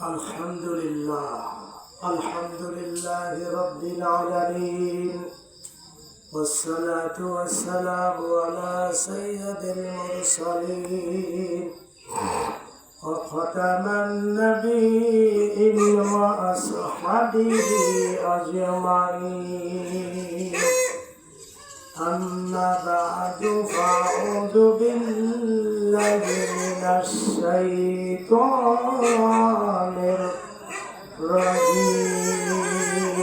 الحمد لله رب العالمين، والصلاة والسلام على سيد المرسلين وختم النبيين وأصحابه أجمعين. أما بعد فأعوذ بالله من الشيطان الرجيم.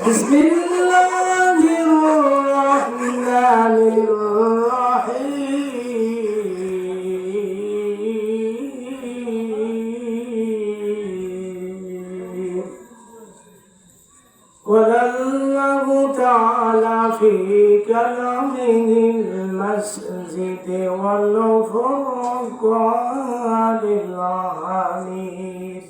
بسم الله الرحمن الرحيم. قال الله تعالى في كلامه المسجد والفرقان الحميد.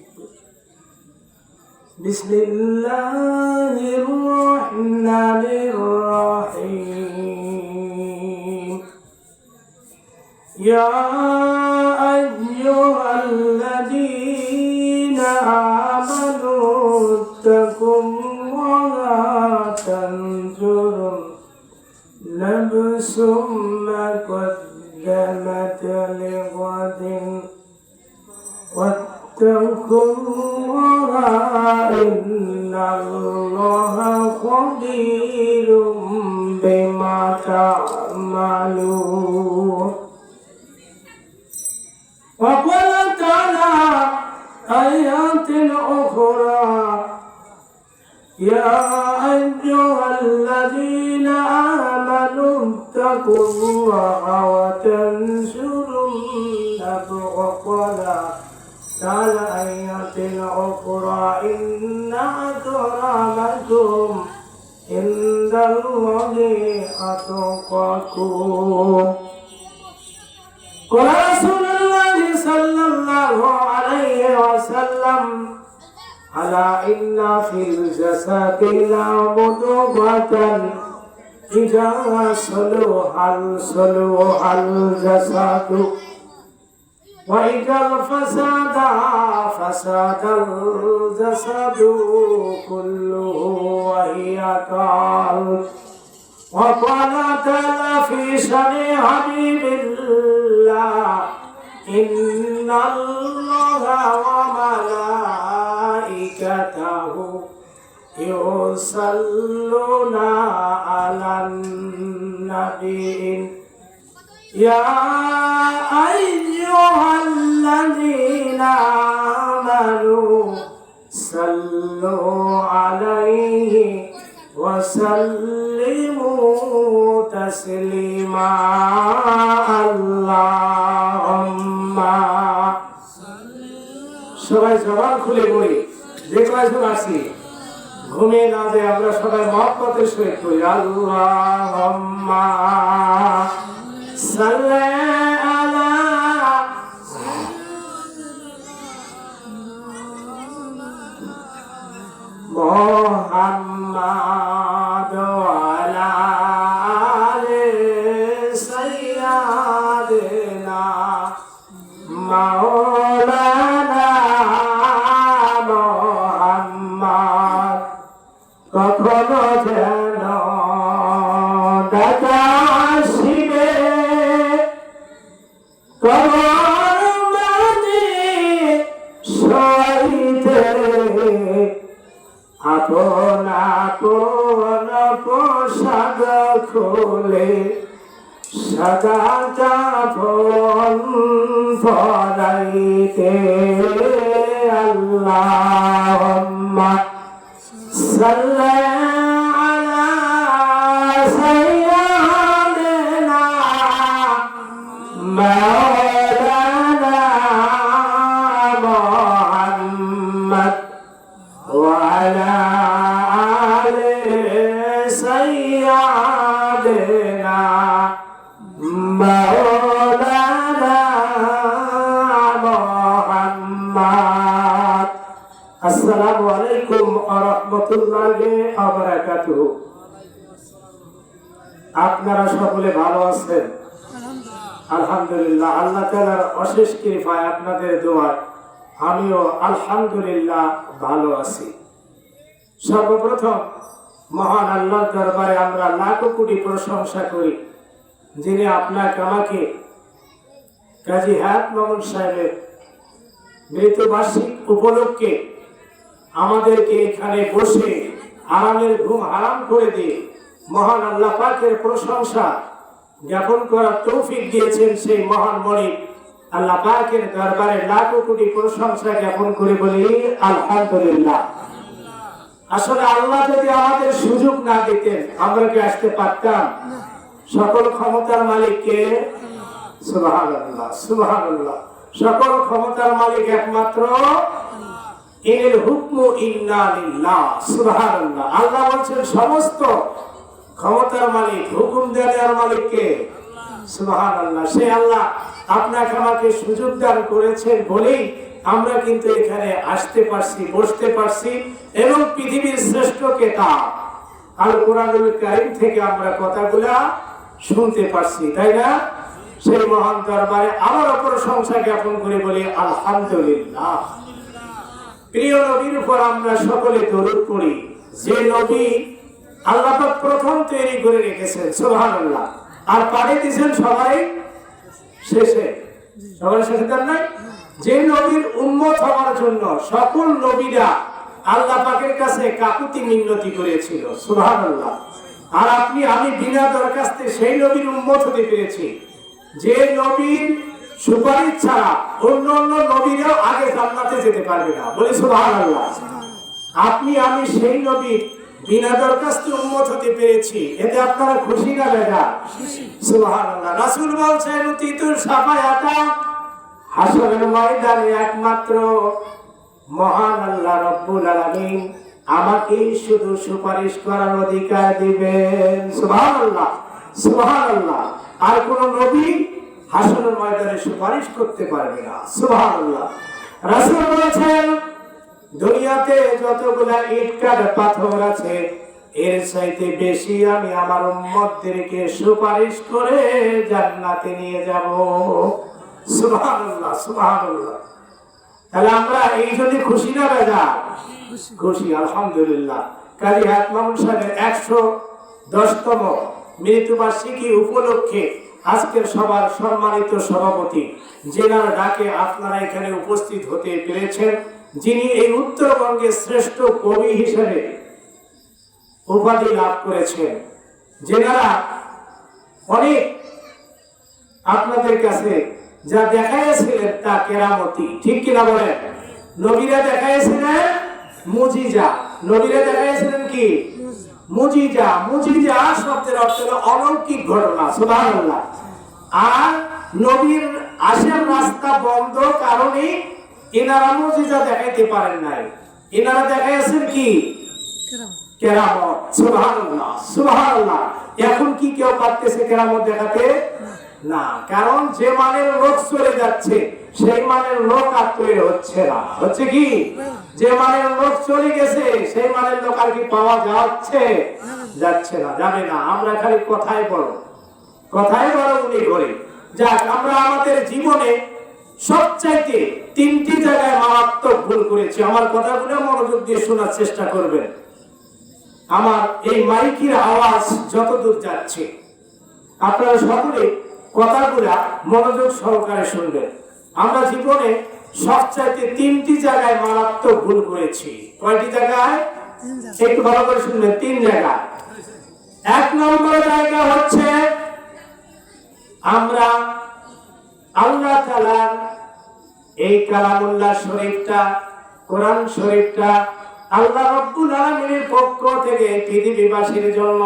بسم الله الرحمن الرحيم. يا أيها الذين آمنوا اتقوا الله تنظر نفس ما قدمت لغد واتقوا الله إن الله خبير بما تعملون. وقال تعالى آيات أخرى: يا أيها الذين آمنوا اتقوا الله وتنصروا وقال تعالى آيات أخرى: إن أكرمكم عند الله أتقاكم. قال رسول الله صلى الله عليه وسلم: ألا إن في الجسد لمضغة إذا صلح الجسد وإذا فسد الجسد كله وهي قلب. وقال تعالى في شأن حبيب الله: إن الله وملائكته يصلون على النبي يا أيها الذين آمنوا صلوا عليه وسلموا تسليما. اللهم সবাই জবান খুলে বলি, যে কয়জন আছি ঘুমিয়ে না যায় আমরা সবাই মহব্বতের সহিত করি আল্লাহুম্মা সাল্লি আলা মুহাম্মাদ ওয়া আলা আলি সাইয়্যিদিনা মাওলানা মুহাম্মদ। কখনো যেন ডাকা আসিবে তোমার মাঝে সইতে আপন আপন পোশাক খুলে সাদা কাফন পরাইতে। আল্লাহুম্মা সাল্লি আলা সাইয়্যিদিনা মাওলানা মুহাম্মদ ওয়া আলা আলি সাইয়্যিদিনা মাওলানা মুহাম্মদ। আসসালামু আলাইকুম ওয়া রাহমাতুল্লাহি ওয়া বারাকাতুহু। আপনারা সকলে ভালো আছেন? আলহামদুলিল্লাহ, আল্লাহ তাআলার অশেষ কৃপায় আপনাদের দোয়ায় আমিও আলহামদুলিল্লাহ ভালো আছি। সর্বপ্রথম মহান আল্লাহর দরবারে আমরা লাখো কোটি প্রশংসা করি, যিনি আপনাকে আমাকে কাজী হায়াত মামুন সাহেবের মৃত্যুবার্ষিক উপলক্ষে আমাদেরকে এখানে বসে আরামের ঘুম হারাম করে দিয়ে মহান আল্লাহ পাকের প্রশংসা জ্ঞাপন করার তৌফিক দিয়েছেন। সেই মহান মালিক আল্লাহ পাকের দরবারে লাখো কোটি প্রশংসা জ্ঞাপন করে বলি আলহামদুলিল্লাহ। আসলে আল্লাহ যদি আমাদের সুযোগ না দিতেন আমরা কি আসতে পারতাম? সকল ক্ষমতার মালিককে সুবহানাল্লাহ, সুবহানাল্লাহ। সকল ক্ষমতার মালিক একমাত্র ইনিল হুকমু ইন্না লিল্লাহ, সুবহানাল্লাহ। আল্লাহ বলেন সমস্ত ক্ষমতার মালিক, হুকুম দেওয়ার মালিককে সুবহানাল্লাহ। সেই আল্লাহ আপনাকে আমাকে সুযোগ দান করেছেন বলেই আমরা কিন্তু এখানে আসতে পারছি, বসতে পারছি এবং পৃথিবীর শ্রেষ্ঠ কিতাব আল কোরআনুল কারীম থেকে আমরা কথাগুলা শুনতে পারছি, তাই না? সেই মহান দরবারে আমার প্রশংসা জ্ঞাপন করে বলি আলহামদুলিল্লাহ। প্রিয় নবীর উপর আমরা সকলে দরুদ পড়ি, যে নবী আল্লাহ পাক প্রথম তৈরি করে রেখেছেন, সুবহানাল্লাহ, আর পাঠিয়ে দিয়েছেন সবাই শেষে, সবার শেষে তার নাই। যে নবীর উম্মত হওয়ার জন্য সকল নবীরা আল্লাহ পাকের কাছে কাকুতি মিনতি করেছিল, সুবহানাল্লাহ। আর আপনি আমি বিনা দরখাস্তে সেই নবীর উম্মত হতে পেরেছি, যে নবীর সুপারিশ ছাড়া অন্য অন্য নবীরাও আগে জান্নাতে যেতে পারবে না, বলি সুবহানাল্লাহ। আপনি আমি সেই নবীর বিনা দরখাস্তে উম্মত হতে পেরেছি, এতে আপনারা খুশি না বেজার? সুবহানাল্লাহ। রাসূল বলছেন উতিতুল শাফায়াতা, হাসরের ময়দানে একমাত্র মহান আল্লাহ রাব্বুল আলামিন আমাকে শুধু সুপারিশ করার অধিকার দিবেন, সুবহানাল্লাহ, সুবহানাল্লাহ। আর কোন নবী হাসরের ময়দানে সুপারিশ করতে পারবে না, সুবহানাল্লাহ। রাসূল বলেছেন দুনিয়াতে যতগুলা ইট কাঠ পাথর আছে এর চাইতে বেশি আমি আমার উম্মতদেরকে সুপারিশ করে জান্নাতে নিয়ে যাব, সুবহানাল্লাহ, সুবহানাল্লাহ। তাহলে আমরা এই যদি খুশি না বেজার? খুশি, আলহামদুলিল্লাহ। কাজী হায়াত মামুন সাহেবের 110তম মৃত্যুবার্ষিকী উপলক্ষে আজকের সবার সম্মানিত সভাপতি, জেনার ডাকে আপনারা এখানে উপস্থিত হতে পেরেছেন, যিনি এই উত্তরবঙ্গের শ্রেষ্ঠ কবি হিসেবে উপাধি লাভ করেছেন। জেনারা অনেক আপনাদের কাছে যা দেখাইছিলেন তা কেরামতি, ঠিক কিনা বলেন? নবীরা দেখাইছিলেন মুজিজা, নবীরা দেখাইছিলেন কি? মুজিজা। মুজিজা শব্দের অর্থ হলো অলৌকিক ঘটনা, সুবহানাল্লাহ। আর নবীর আসার রাস্তা বন্ধ কারণে এনারা মুজিজা দেখাইতে পারেন নাই, এনারা দেখাইছেন কি? কেরামত, সুবহানাল্লাহ, সুবহানাল্লাহ। এখন কি কেউ পারতেছে কেরামত দেখাতে? না, কারণ যে মানের লোক চলে যাচ্ছে সেই মানের লোক আর তৈরি হচ্ছে না। হচ্ছে কি? যে মানের লোক চলে গেছে সেই মানের লোক আর কি পাওয়া যাচ্ছে? যাচ্ছে না, যাবে না। আমরা খালি কথাই বড়, কথাই বড় উনি করে। যাক, আমরা আমাদের জীবনে সবচাইতে 3টি জায়গায় মারাত্মক ভুল করেছি। আমার কথাগুলো মনোযোগ দিয়ে শোনার চেষ্টা করবেন। আমার এই মাইকের আওয়াজ যতদূর যাচ্ছে আপনারা সকলে কথাগুলা মনোযোগ সহকারে শুনবেন। আমরা জীবনে সবচাইতে 3টি জায়গায় মারাত্মক ভুল করেছি। কয়টি জায়গায়? একটু ভালো করে শুনবেন। 3 জায়গায়। 1 নম্বর জায়গা হচ্ছে আমরা আল্লাহ তাআলার এই কালামুল্লাহ শরীফটা, কোরআন শরীফটা আল্লাহ রাব্বুল আলামিনের পক্ষ থেকে পৃথিবীবাসীর জন্য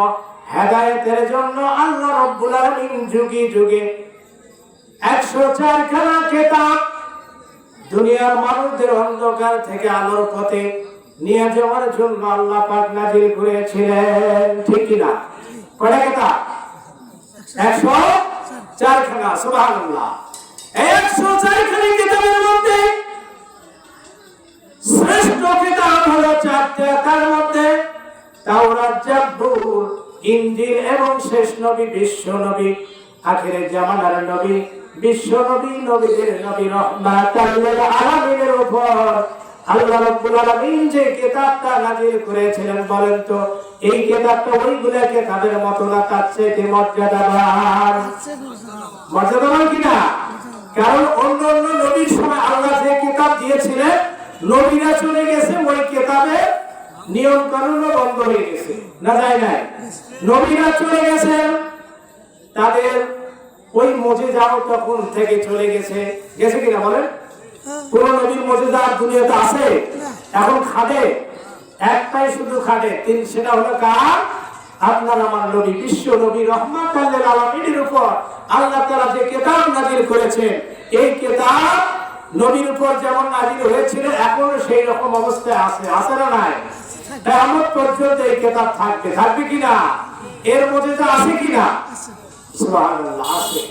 হেদায়েতের জন্য আল্লাহ রাব্বুল আলামিন যুগে যুগে 104 খানা কিতাব দুনিয়ার মানুষদের অন্ধকার থেকে আলোর পথে নিয়ে যাওয়ার জন্য আল্লাহ পাক নাযিল করেছিলেন, ঠিক কি না? কয়টা কিতাব? 104 খানা, সুবহানাল্লাহ। 104 খানা কিতাবের মধ্যে শ্রেষ্ঠ কিতাব হলো 4টা। তার মধ্যে তাওরাত, জাবুর, ইনজিল এবং শেষ নবী, বিশ্ব নবী, আখিরের জামানার নবী বিশ্ব নবী, নবীদের নবী, রাহমাতাল লিল আলামিনের উপর আল্লাহ রাব্বুল আলামিন যে কিতাবটা নাযিল করেছিলেন, বলেন তো এই কিতাবটা ওইগুলা কিতাবের মতো না, তার চেয়ে মর্যাদাবান? মর্যাদাবান কিনা? কারণ অন্য অন্য নবীর সময় আল্লাহ যে কিতাব দিয়েছিলেন, নবীরা চলে গেছে, ওই কিতাবে নিয়ম কানুন বন্ধ হয়ে গেছে, না যায় নাই? নবীরা চলে গেছেন, তাদের ওই মুজিজাও তখন থেকে চলে গেছে, গেছে কিনা বলেন? কোন নবীর মুজিজা আর দুনিয়াতে আছে? এখন খাটে একটাই শুধু খাটে, সেটা হলো কার? আপনার আমার নবী, বিশ্ব নবী, রাহমাতাল লিল আলামিনের উপর আল্লাহ তাআলা যে কিতাব নাযিল করেছেন, এই কিতাব নবীর উপর যেমন নাযিল হয়েছিল এখনো সেই রকম অবস্থায় আছে, আছে না নাই? কিয়ামত পর্যন্ত এই কিতাব থাকবে, থাকবে কিনা? এর মুজিজা আছে কিনা? সুবহানাল্লাহ, আছে।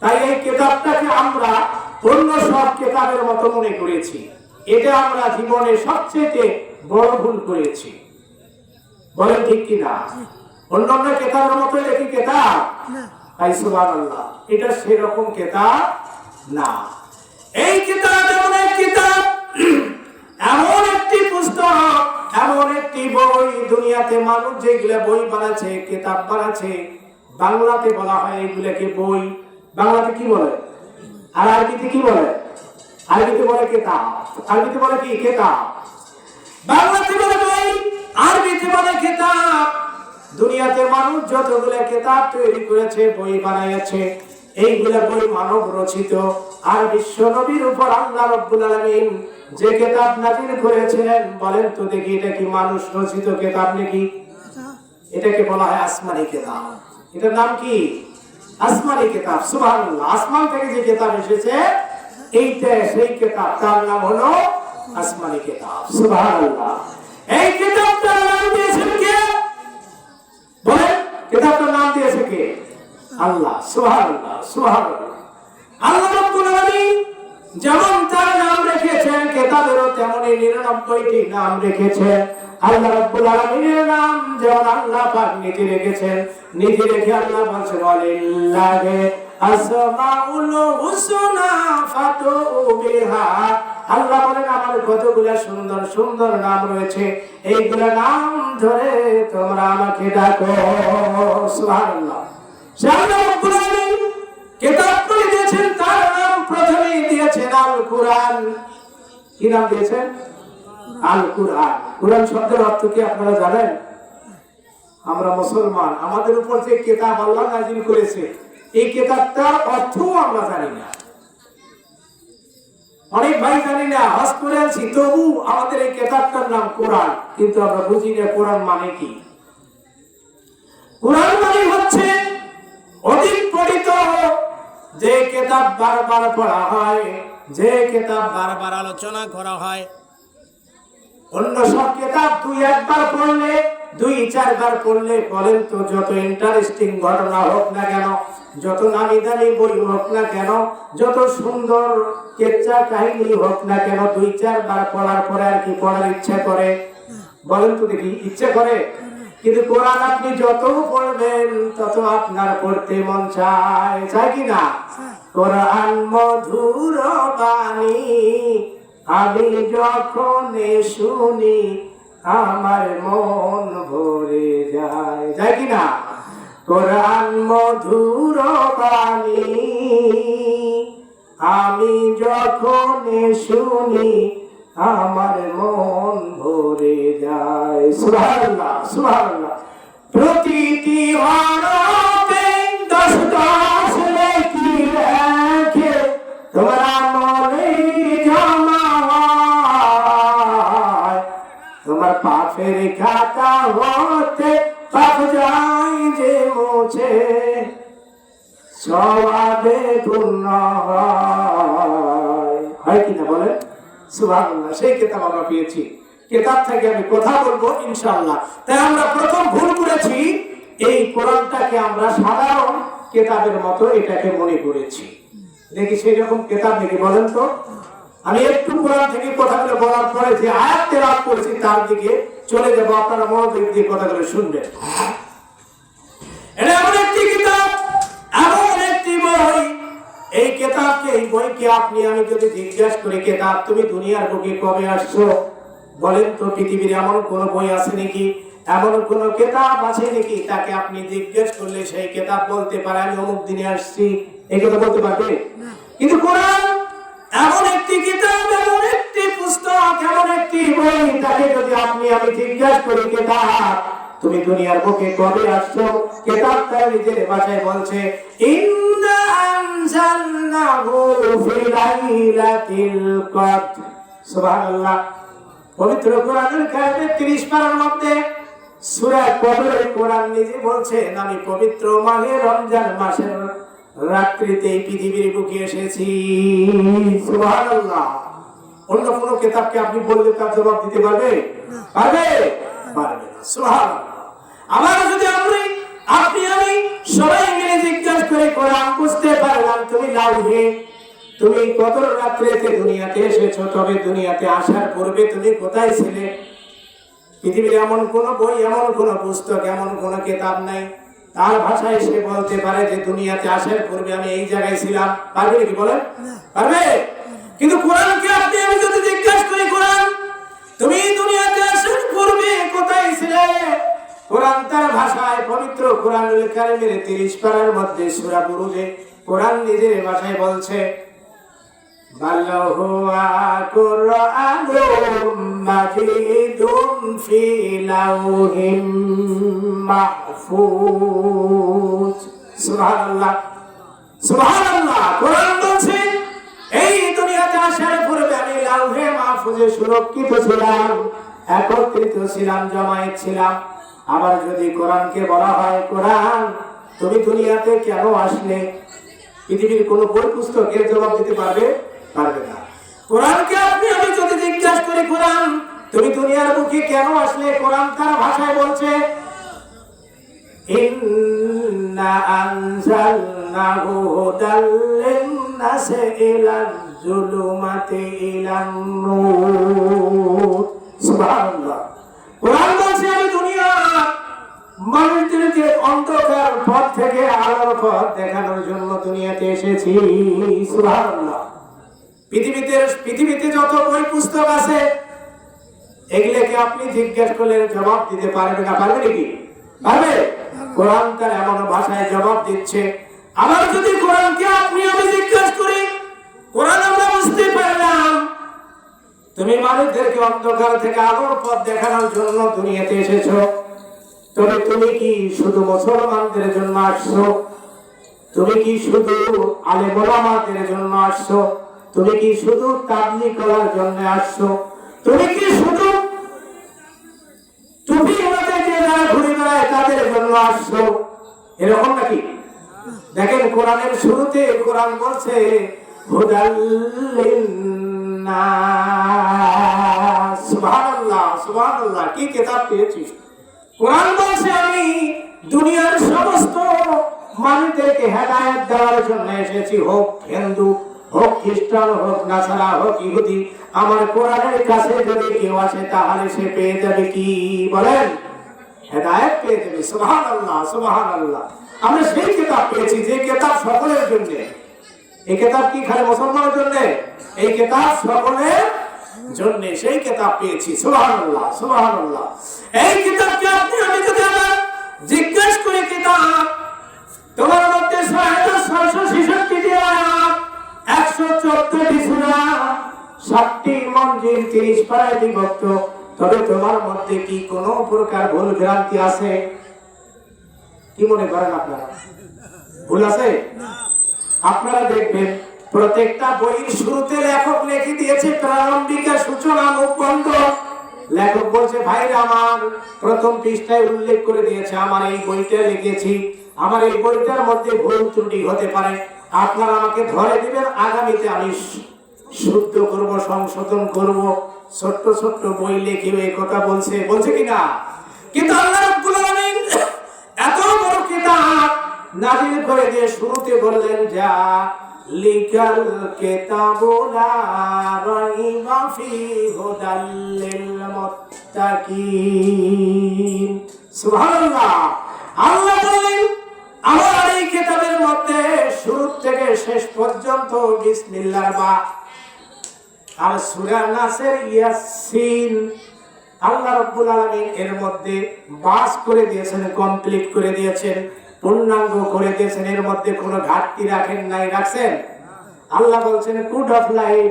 তাই এই কিতাবটাকে আমরা অন্য সব কিতাবের মতো মনে করেছি, এটা আমরা জীবনে সবচেয়ে বড় ভুল করেছি, বলেন ঠিক কিনা? অন্যান্য কিতাবের মতো দেখি কিতাব, তাই সুবহানাল্লাহ, এটা সেরকম কিতাব না। এই কিতাব এমন এক কিতাব, এমন একটি পুস্তক, এমন একটি বই, দুনিয়াতে মানুষ যেগুলো বই বানাচ্ছে, কিতাব বানাচ্ছে, বাংলাতে বলা হয় এগুলোকে বই। বাংলাতে কি বলে? আর আরবিতে কি বলে? আরবিতে বলে কিতাব। আরবিতে বলে কি? কিতাব। বাংলাতে বলে বই, আরবিতে বলে কিতাব। দুনিয়াতে মানুষ যতগুলো কিতাব তৈরি করেছে, বই বানাইছে, এইগুলা বই মানব রচিত। আর বিশ্ব নবীর উপর আল্লাহ রাব্বুল আলামিন যে কিতাব নাযিল করেছিলেন, বলেন তো দেখি এটা কি মানুষ রচিত কিতাব নাকি? এটাকে বলা হয় আসমানি কিতাব। এটার নাম কি? আসমানি কিতাব। সুবহানাল্লাহ, আসমান থেকে যে কিতাব এসেছে এইটা সেই কিতাব, তার নাম হলো আসমানি কিতাব। সুবহানাল্লাহ। এই কিতাবটার নাম দিয়েছেন কে? বলেন, কিতাবটার নাম দিয়েছে কে? আল্লাহ। সুবহানাল্লাহ, সুবহানাল্লাহ। আল্লাহ রাব্বুল আলামিন যেমন তার নাম রেখেছেন, কিতাবেরও তেমনই 99টি নাম রেখেছেন। আল্লাহ রাব্বুল আলামিনের নাম যেমন আল্লাহ পাক নিজে রেখেছেন, নিজে রেখে আল্লাহ বলছেন ওয়ালিল্লাহি আসমাউল হুসনা ফাতু বিহা। আল্লাহ বলেন আমার কতগুলা সুন্দর সুন্দর নাম রয়েছে, এইগুলা নাম ধরে তোমরা আমাকে ডাকো। সুবহানাল্লাহ। আল্লাহ রাব্বুল আলামিন কিতাব করে দিয়েছেন, তার নাম প্রথমেই দিয়েছেন আল কুরআন। কি নাম দিয়েছেন? আল কুরআন। কুরআন শব্দের অর্থ কি আপনারা জানেন? আমরা মুসলমান, আমাদের উপর যে কিতাব আল্লাহ নাযিল করেছে, এই কিতাবটার অর্থও আমরা জানি না। অনেক ভাই জানি না, হজ করে আছি, তবু আমাদের এই কিতাবটার নাম কোরআন, কিন্তু আমরা বুঝি না কোরআন মানে কি। কোরআন মানে হচ্ছে অধিক পঠিত, যে কিতাব বারবার পড়া হয়, যে কিতাব বারবার আলোচনা করা হয়। অন্য সব কিতাব দুই একবার পড়লে, দুই চারবার পড়লে, বলেন তো যত ইন্টারেস্টিং ঘটনা হোক না কেন, যত নামি দামি বই হোক না কেন, যত সুন্দর কেচ্চা কাহিনী হোক না কেন, দুই চারবার পড়ার পরে আর কি পড়ার ইচ্ছা করে? বলেন তো দেখি, ইচ্ছা করে? কিন্তু কোরআন আপনি যত পড়বেন তত আপনার পড়তে মন চায়, চায় কি না? কোরআন মধুর বাণী আমি যখন শুনি আমার মন ভরে যায়, যায় কি না? কোরআন মধুর বাণী আমি যখন শুনি আমার মন ভরে যায়। সুবহানাল্লাহ, সুবহানাল্লাহ। প্রতিটি হরফে 10 10 নেকি লেখে তোমরা মনে জমা হয়, তোমার পাপের খাতা হতে পাপ যায় যে মুছে, সওয়াবে পূর্ণ হয় কিনা বলেন? সুবহানাল্লাহ। সেই কিতাব আমরা পেয়েছি, কিতাব থেকে আমি কথা বলবো ইনশাআল্লাহ। তাই আমরা প্রথম ভুল করেছি, এই কোরআনটাকে আমরা সাধারণ কিতাবের মতো এটাকে মনে করেছি। দেখি সেই রকম কিতাব নাকি, বলেন তো? আমি একটু কোরআন থেকে কথাগুলো বলার পরে যে আয়াত তেলাওয়াত করেছি তার দিকে চলে যাব, আপনারা মনোযোগ দিয়ে কথাগুলো শুনবেন। এটা এমন একটি কিতাব, এমন একটি বই, এই কিতাবকে, এই বইকে আপনি আমি যদি জিজ্ঞাসা করি, কিতাব তুমি দুনিয়ার বুকে কবে আসছো, বলেন তো পৃথিবীর এমন কোন বই আছে নাকি, এমন কোন কিতাব আছে নাকি, তাকে আপনি জিজ্ঞেস করলে সেই কিতাব বলতে পারে আমি অমুক দিনে আসছি, এই কথা বলতে পারবে? কিন্তু কোরআন এমন একটি কিতাব, এমন একটি পুস্তক, এমন একটি বই, তাকে যদি আপনি আমি জিজ্ঞাসা করি কিতাব তুমি দুনিয়ার বুকে কবে আসছো, কিতাব তার নিজের ভাষায় বলছে ইন্না আনজালনাহু ফি লাইলাতিল কদর। সুবহানাল্লাহ। পবিত্র কোরআনুল কারীমের 30 পারার মধ্যে সূরা কদরে কোরআন নিজে বলছেন আমি পবিত্র মাহে রমজান মাসের রাত্রিতে পৃথিবীর বুকে এসেছি। সুবহানাল্লাহ। অন্য কোন কিতাবকে আপনি বললে তার জবাব দিতে পারবে? পারবে? পারবে না। সুবহানাল্লাহ। আমার যদি আপনি আমি সবাই মিলে জিজ্ঞাসা করে কোরআন বুঝতে পারলাম তুমি লাউহে, তুমি কত রাত্রিতে দুনিয়াতে এসেছো, তবে দুনিয়াতে আসার পূর্বে তুমি কোথায় ছিলে? পৃথিবীর এমন কোন বই, এমন কোন পুস্তক, এমন কোন কিতাব নাই তার ভাষায় সে বলতে পারে যে দুনিয়াতে আসার পূর্বে আমি এই জায়গায় ছিলাম। পারবে নাকি বলেন? পারবে? কিন্তু কোরআনকে আপনি আমি যদি জিজ্ঞাসা করি কোরআন তুমি দুনিয়াতে আসার পূর্বে কোথায় ছিলে, কোরআন তার ভাষায় পবিত্র কোরআনুল কারীমের 30 পারার মধ্যে সূরা বুরুজে কোরআন নিজের ভাষায় বলছে বাল্লাহু কুরআনুম মাজিদুম ফি লাউহিম মাহফুজ। সুবহানাল্লাহ। সুবহানাল্লাহ। কোরআন বলছে এই দুনিয়াতে আসার পূর্বে আমি লাউহে মাহফুজে সুরক্ষিত ছিলাম, একত্রিত ছিলাম, জমায়েত ছিলাম। আবার যদি কোরআনকে বলা হয় কোরআন তুমি দুনিয়াতে কেন আসলে, পৃথিবীর কোন বই পুস্তকের জবাব দিতে পারবে? পারবে না। কোরআনকে আপনি আমি যদি জিজ্ঞাসা করি কোরআন তুমি দুনিয়ার বুকে কেন আসলে, কোরআন তার ভাষায় বলছে ইন্না আনজালনাহু হুদাল লিন-নাসি ইলাল যুলুমাতি ইলান নূর। সুবহানাল্লাহ। কোরআন বলছে আমি দুনিয়ার মানুষদেরকে অন্ধকার পথ থেকে আলোর পথ দেখানোর জন্য দুনিয়াতে এসেছি। সুবহানাল্লাহ। পৃথিবীতে যত বই পুস্তক আছে এগুলোকে আপনি জিজ্ঞাসা করলে জবাব দিতে পারবে না? পারবে নাকি? পারবে? কোরআন তার এমন ভাষায় জবাব দিচ্ছে। আবার যদি কোরআনকে আপনি আমি জিজ্ঞাসা করি কোরআন আমরা বুঝতে পারলাম তুমি মানুষদেরকে অন্ধকার থেকে আলোর পথ দেখানোর জন্য দুনিয়াতে এসেছো, তবে তুমি কি শুধু মুসলমানদের জন্য আসছো? তুমি কি শুধু আলেম ওলামাদের জন্য আসছো? তুমি কি শুধু তাবলীগ করার জন্য আসছো? তুমি কি শুধু টুপি মাথায় যে যারা ঘুরে বেড়ায় তাদের জন্য আসছো? এরকম নাকি? দেখেন কোরআনের শুরুতে কোরআন বলছে হুদাল লিন-নাস। সুবহানাল্লাহ। সুবহানাল্লাহ। কি কিতাব পেয়েছিস? কোরআন বলছে আমি দুনিয়ার সমস্ত মানুষদেরকে হেদায়েত দেওয়ার জন্য এসেছি, হোক হিন্দু, হোক খ্রিস্টান, হোক নাসারা, হোক ইহুদি। আমার কোরআনের কাছে যদি কেউ আসে তাহলে সে পেয়ে যাবে কি বলেন? হেদায়েত পেয়ে যাবে। সুবহানাল্লাহ। সুবহানাল্লাহ। আমরা সেই কিতাব পেয়েছি যে কিতাব সকলের জন্য। এই কিতাব কি খালি মুসলমানের জন্য? এই কিতাব সকলের জন্য, সেই কিতাব পেয়েছি। সুবহানাল্লাহ। সুবহানাল্লাহ। এই কিতাবকে আপনি আমি যদি আবার জিজ্ঞাসা করি কিতাব তোমার মধ্যে 6666টি আয়াত, 114টি সূরা, 7টি মঞ্জিল, 30 পারায় বিভক্ত, তবে তোমার মধ্যে কি কোনো প্রকার ভুল ভ্রান্তি আছে? কি মনে করেন আপনারা? ভুল আছে? আপনারা দেখবেন প্রত্যেকটা বইয়ের শুরুতে লেখক লিখে দিয়েছে প্রারম্ভিকা সূচনা মুখবন্ধ। লেখক বলছে ভাইরা আমার প্রথম পৃষ্ঠায় উল্লেখ করে দিয়েছে আমার এই বইটা লিখেছি, আমার এই বইটার মধ্যে ভুল ত্রুটি হতে পারে, আপনারা আমাকে ধরে দিবেন, আগামীতে আমি শুদ্ধ করব, সংশোধন করব। ছোট্ট ছোট্ট বই লিখে এই কথা বলছে, বলছে কিনা? কিন্তু আল্লাহ রাব্বুল আলামিন এত বড় কিতাব নাযিল করে দিয়ে শুরুতে বললেন যা লিকাল কিতাবু লা রাইবা ফীহি হুদাল লিল মুত্তাকিন। সুবহানাল্লাহ। আল্লাহ বলেন আমার এই কিতাবের মধ্যে শুরু থেকে শেষ পর্যন্ত বিসমিল্লাহ বা আর সূরা নাসের ইয়াসিন আল্লাহ রাব্বুল আলামিন এর মধ্যে বাস করে দিয়েছেন, কমপ্লিট করে দিয়েছেন, পূর্ণাঙ্গ করে দিয়েছেন। এর মধ্যে কোনো ঘাটতি রাখেন নাই, রাখছেন? আল্লাহ বলছেন কুড অফ লাইফ।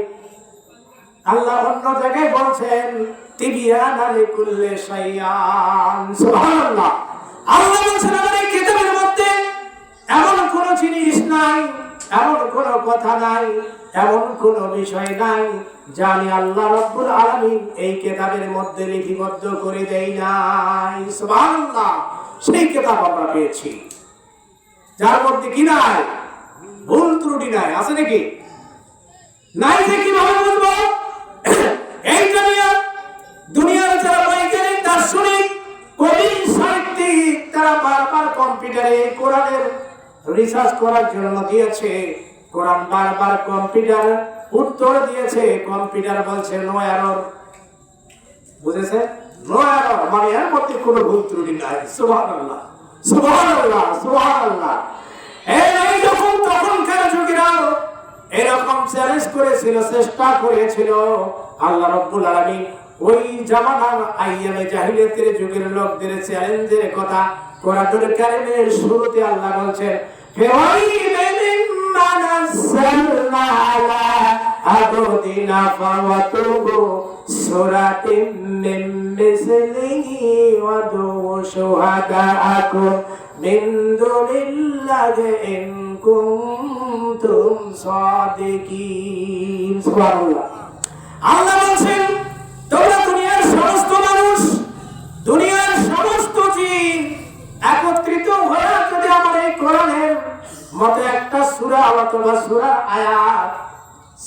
আল্লাহ অন্য জায়গায় বলছেন তিবিয়ানা লিকুল্লি শাইআন। সুবহানাল্লাহ। আল্লাহ বলছেন আমার এই কিতাবের মধ্যে এমন কোন জিনিস নাই, এমন কোন কথা নাই, এমন কোন বিষয় নাই যা আমি আল্লাহ রাব্বুল আলামিন এই কিতাবের মধ্যে লিপিবদ্ধ করে দেই নাই। সুবহানাল্লাহ। সেই কিতাব আমরা পেয়েছি যার মধ্যে কি নাই, ভুল ত্রুটি নাই। আছে নাকি? নাই যে কিভাবে বুঝবো? এই দুনিয়ার যারা বৈজ্ঞানিক, দার্শনিক, কবি, সাহিত্যিক তারা বারবার কম্পিউটারে কোরআনের রিসার্চ করার জন্য দিয়েছে। কোরআন বারবার কম্পিউটার উত্তর দিয়েছে। কম্পিউটার বলছে নো এরর। বুঝেছে? নো এরর মানে এর মধ্যে কোনো ভুল ত্রুটি নাই। সুবহানাল্লাহ, সুবহানাল্লাহ, সুবহানাল্লাহ। এই যখন তখনকার যুগেরাও এরকম চ্যালেঞ্জ করেছিল, চেষ্টা করেছিল। আল্লাহ রাব্বুল আলামিন ওই জামানার আইয়ামে জাহিলিয়াতের যুগের লোকদের চ্যালেঞ্জের কথা কোরআনুল কারীমের শুরুতে আল্লাহ বলছেন ফাওয়াইলিন মিম্মা নাযালনা আলা আবদিনা ফাওয়াতুবু সূরাতিন মিন মিসলিহি ওয়াদু শুহাদাআকুম মিন দুনিল্লাহি ইন কুনতুম সাদিকিন। সুবহানাল্লাহ। আল্লাহ বলেন তোমরা দুনিয়ার সমস্ত মানুষ, দুনিয়ার সমস্ত জিন একত্রিত হয়ে যদি আমার এই কোরআনের মতো একটা সূরা অথবা সূরার আয়াত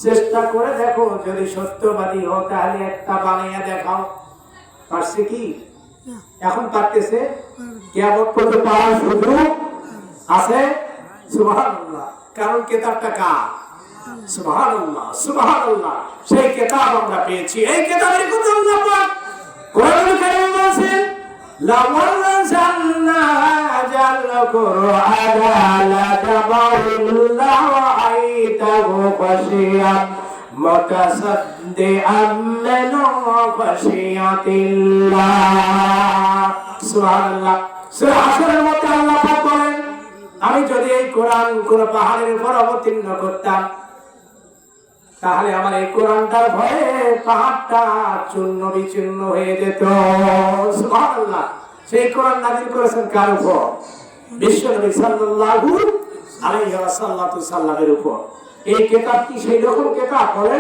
চেষ্টা করে দেখো, যদি সত্যবাদী হও তাহলে একটা বানিয়ে দেখাও। পারছে কি? এখন পারতেছে? কিয়ামত পর্যন্ত পাওয়ার সুযোগ আছে। সুবহানাল্লাহ। কারণ কিতাবটা কার? সুবহানাল্লাহ, সুবহানাল্লাহ। সেই কিতাব আমরা পেয়েছি। এই কিতাবের কথা আল্লাহ পাক কোরআনুল কারীমে বলেছেন লাওয়াল নাযালনা হাযাল কুরআনা আলা জাবালিন লাআইতাহু খাশিয়াম মুতাসাদ্দিআম মিন খাশিয়াতিল্লাহ। সুবহানাল্লাহ। সূরা হাশরের মধ্যে আল্লাহ পাক বলেন আমি যদি এই কোরআন কোন পাহাড়ের উপর অবতীর্ণ করতাম তাহলে আমার এই কোরআনটার ভয়ে পাহাড়টা চূর্ণ বিচূর্ণ হয়ে যেত। সুবহানাল্লাহ। সেই কোরআন নাযিল করেছেন কার উপর? বিশ্বনবী সাল্লাল্লাহু আলাইহি ওয়াসাল্লামের উপর। এই কিতাবটি সেই রকম কিতাব বলে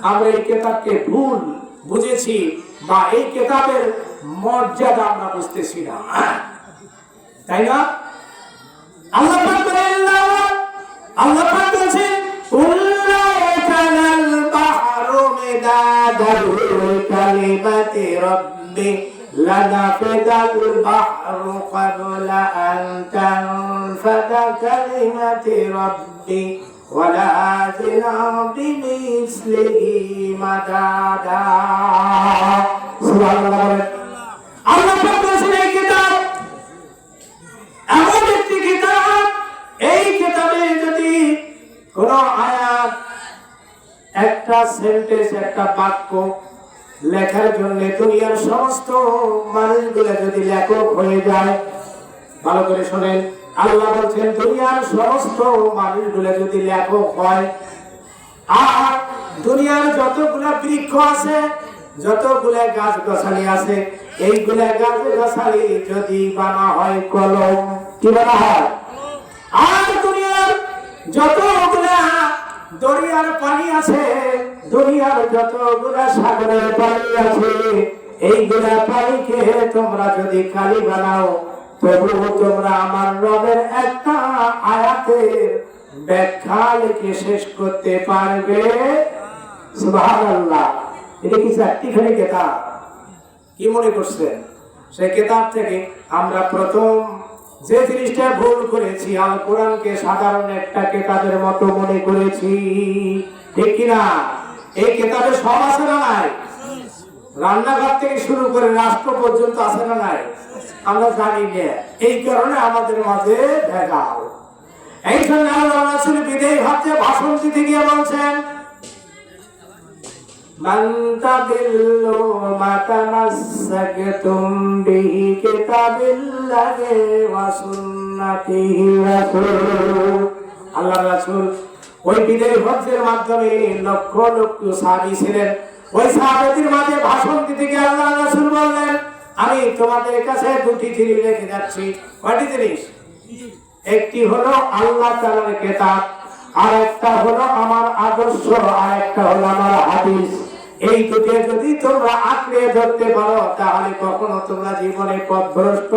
আমরা এই কিতাবকে ভুল বুঝেছি বা এই কিতাবের মর্যাদা আমরা বুঝতেছি না, তাই না? আল্লাহ পাক বলেন আল্লাহ পাক বলেন কুল্লা কালাল বাহরু মিদাদাহু কালিমাতি রাব্বি লানাফিদাল বাহরু ক্বাবলা আন তানফাদা কালিমাতি রাব্বি ওয়ালা আযিনা বিমিসলিহি মাদাদা। সুবহানাল্লাহ। আল্লাহ পাক বলেন এই কিতাব এমন একটি কিতাব, এই কিতাবে যদি কোন আয়াত, একটা সেন্টেন্স, একটা বাক্য লেখার জন্য দুনিয়ার সমস্ত মানুষগুলো যদি লেখক হয়ে যায়, ভালো করে শোনেন, আল্লাহ বলছেন দুনিয়ার সমস্ত মানুষগুলো যদি লেখক হয় আর দুনিয়ার যতগুলা বৃক্ষ আছে, যতগুলা গাছ গাছালি আছে, এইগুলা গাছ গাছালি যদি বানা হয় কলম, কি বানা হয়? আর দুনিয়ার যতগুলা দরিয়ার পানি আছে, দুনিয়ার যতগুলা সাগরের পানি আছে, এইগুলা পানিকে তোমরা যদি কালি বানাও তবুও তোমরা আমার রবের একটা আয়াতের ব্যাখ্যা লিখে শেষ করতে পারবে। সুবহানাল্লাহ। এটা কি চারটিখানি কিতাব? কি মনে করছেন? সেই কিতাব থেকে আমরা প্রথম যে জিনিসটা ভুল করেছি, আল কোরআনকে সাধারণ একটা কিতাবের মতো মনে করেছি, ঠিক কিনা? এই কিতাবে সব আছে না নাই? রান্নাঘর থেকে শুরু করে রাষ্ট্র পর্যন্ত আছে না নাই আমরা জানি না, এই কারণে আমাদের মাঝে ভেজাল। এই জন্য আল্লাহ রাসূল বিদায় হজ্জে ভাষণ দিতে গিয়ে বলছেন, মান তাদিল্লু মা তামাসসাকতুম বিহি কিতাবিল্লাহি ওয়া সুন্নাতিহি রাসূল। আল্লাহ রাসূল ওই বিদায় হজ্জের মাধ্যমে লক্ষ লক্ষ সাহাবী ছিলেন। ওই সাহাবীদের মাঝে ভাষণ দিতে গিয়ে আল্লাহ রাসূল বললেন, আমি তোমাদের কাছে দুটি জিনিস রেখে যাচ্ছি। কয়টি জিনিস? একটি হলো আল্লাহ তাআলার কিতাব, আর একটা হলো আমার আদর্শ, আর একটা হলো আমার হাদিস। এই দুটো যদি তোমরা আঁকড়ে ধরতে পারো তাহলে কখনো তোমরা জীবনে পথভ্রষ্ট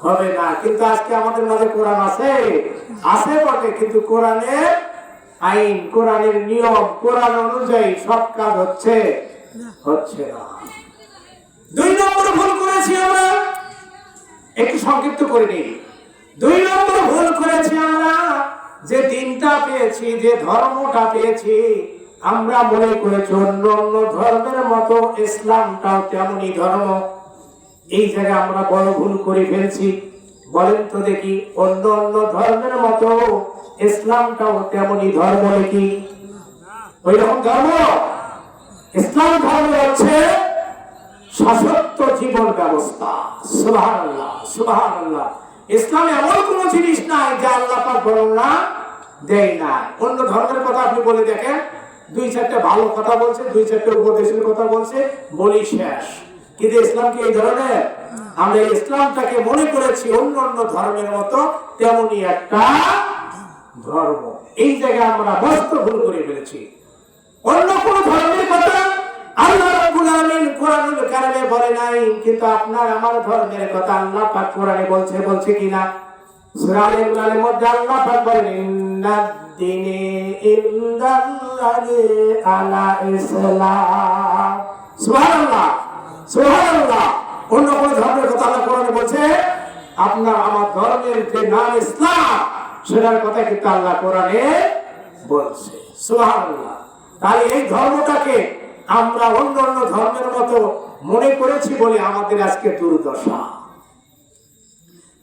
হবে না। কিন্তু আজকে আমাদের মাঝে কোরআন আছে বটে, কিন্তু কোরআনের আইন, কোরআনের নিয়ম, কোরআন অনুযায়ী সব কাজ হচ্ছে না। 2 নম্বর ভুল করেছি আমরা, একটু সংক্ষিপ্ত করে নিই। 2 নম্বর ভুল করেছি আমরা, যে দিনটা পেয়েছি, যে ধর্মটা পেয়েছি, আমরা মনে করেছি অন্য অন্য ধর্মের মতো ইসলামটাও তেমনই ধর্ম। এই জায়গায় আমরা বড় ভুল করে ফেলছি। বলেন তো দেখি, অন্য অন্য ধর্মের মতো ইসলামটাও তেমনই ধর্ম নাকি? ওই রকম ধর্ম? ইসলাম ধর্ম হচ্ছে শাশ্বত জীবন ব্যবস্থা। সুবহানাল্লাহ, সুবহানাল্লাহ। ইসলাম এমন কোন জিনিস নাই যা আল্লাহ পাক বর্ণনা দেয় না। অন্য ধর্মের কথা আপনি বলে দেখেন, 2-4টা ভালো কথা বলছে, 2-4টা উপদেশের কথা বলছে, বলি শেষ। কিন্তু ইসলাম কি এই ধরনের? আমরা ইসলামটাকে মনে করেছি অন্য অন্য ধর্মের মতো তেমনই একটা ধর্ম। এই জায়গায় আমরা মস্ত ভুল করে ফেলেছি। অন্য কোন ধর্মের কথা আল্লাহ রাব্বুল আলামিন কোরআনুল কারীমে বলে নাই, কিন্তু আপনার আমার ধর্মের কথা আল্লাহ পাক কোরআনে বলছে কিনা? সূরা আল ইমরানের মধ্যে আল্লাহ পাক বলেন, ইন্নাদ দীনি ইনদাল্লাহি আলা ইসলাম। সুবহানাল্লাহ, সুবহানাল্লাহ। অন্য কোন ধর্মের কথা আল্লাহ কোরআনে বলছে, আপনার আমার ধর্মের যে নাম ইসলাম, সেটার কথা কিন্তু আল্লাহ কোরআনে বলছে। সুবহানাল্লাহ। তাই এই ধর্মটাকে আমরা অন্য অন্য ধর্মের মতো মনে করেছি বলে আমাদের আজকে দুর্দশা।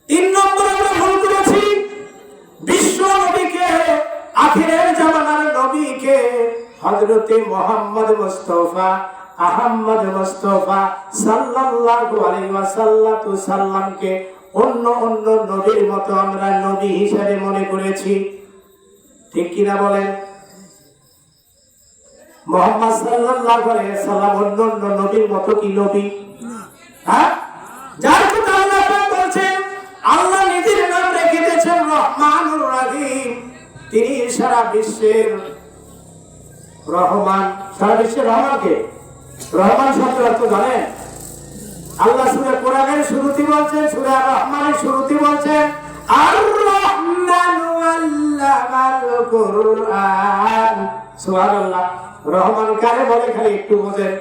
3 নম্বর আমরা ভুল করেছি, বিশ্ব নবীকে, আখিরের জামানার নবীকে, হযরতে মুহাম্মদ মুস্তাফা আহমদ মুস্তাফা সাল্লাল্লাহু আলাইহি ওয়াসাল্লামকে অন্য অন্য নবীর মতো আমরা নবী হিসেবে মনে করেছি। ঠিক কিনা বলেন? মুহাম্মদ সাল্লাল্লাহু আলাইহি ওয়াসাল্লাম অন্য অন্য নবীর মতো কি নবী? হ্যাঁ, যার কথা আল্লাহ পাক বলেন, আল্লাহ নিজের নাম রেখে দিয়েছেন রহমানুর রহিম। তিনি সারা বিশ্বের রহমান। সারা বিশ্বের রহমানকে, রহমান শব্দের অর্থ জানেন? আল্লাহ সূরা কোরআনের শুরুতে বলছেন, সূরা রহমানের শুরুতে বলছেন, আর রহমানু আল্লামাল কুরআন। সুবহানাল্লাহ। রহমান কারে বলে খালি একটু বোঝেন।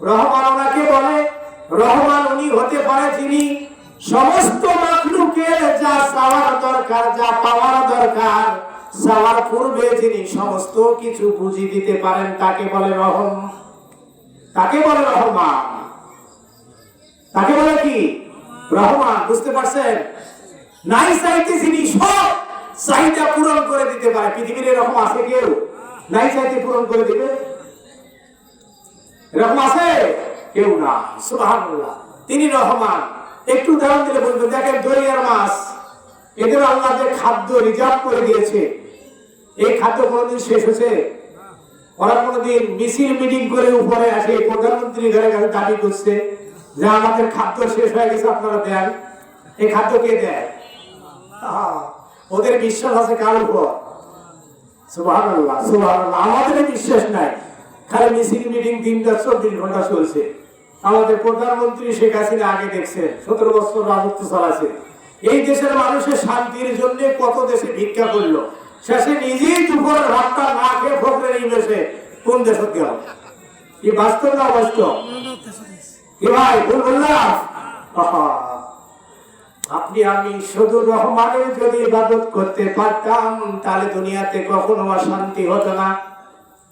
রহমান ওনাকে বলে, রহমান উনি হতে পারে যিনি সমস্ত মাখলুকের যা চাওয়ার দরকার, যা পাওয়ার দরকার, চাওয়ার পূর্বে যিনি সমস্ত কিছু বুঝিয়ে দিতে পারেন, তাকে বলে রহম, তাকে বলে রহমান, তাকে বলে কি? রহমান। বুঝতে পারছেন? নাই চাইতে যিনি সব চাহিদা পূরণ করে দিতে পারে। পৃথিবীর এরকম আছে কেউ? নাই চাইতে পূরণ করে দিবে এরকম আছে কেউ না। সুবহানাল্লাহ। তিনি রহমান। একটু উদাহরণ দিলে বলবো, দেখেন দরিয়ার মাছ, এদের আল্লাহ যে খাদ্য রিজার্ভ করে দিয়েছে, এই খাদ্য কোনদিন শেষ হয়েছে? ওরা কোনদিন মিছিল মিটিং করে উপরে আসে প্রধানমন্ত্রী ঘরে কাছে দাবি করছে যে আমাদের খাদ্য শেষ হয়ে গেছে, আপনারা দেন? এই খাদ্য কে দেয়? ওদের বিশ্বাস আছে কার উপর? সুবহানাল্লাহ, সুবহানাল্লাহ। আমাদের বিশ্বাস নাই, খালি মিছিল মিটিং 3-24 ঘন্টা চলছে। আমাদের প্রধানমন্ত্রী শেখ হাসিনা আগে দেখছেন 17 বছর রাজত্ব চালাচ্ছে। এই দেশের মানুষের শান্তির জন্য কত দেশে ভিক্ষা করলো, শেষে নিজেই দুপুরের ভাতটা না খেয়ে ফকরের ইংরেজে কোন দেশে গেল? কি বাস্তব না অবাস্তব? কি ভাই ভুল বললাম? আপনি আমি শুধু রহমানের যদি ইবাদত করতে পারতাম তাহলে দুনিয়াতে কখনো শান্তি হতো না।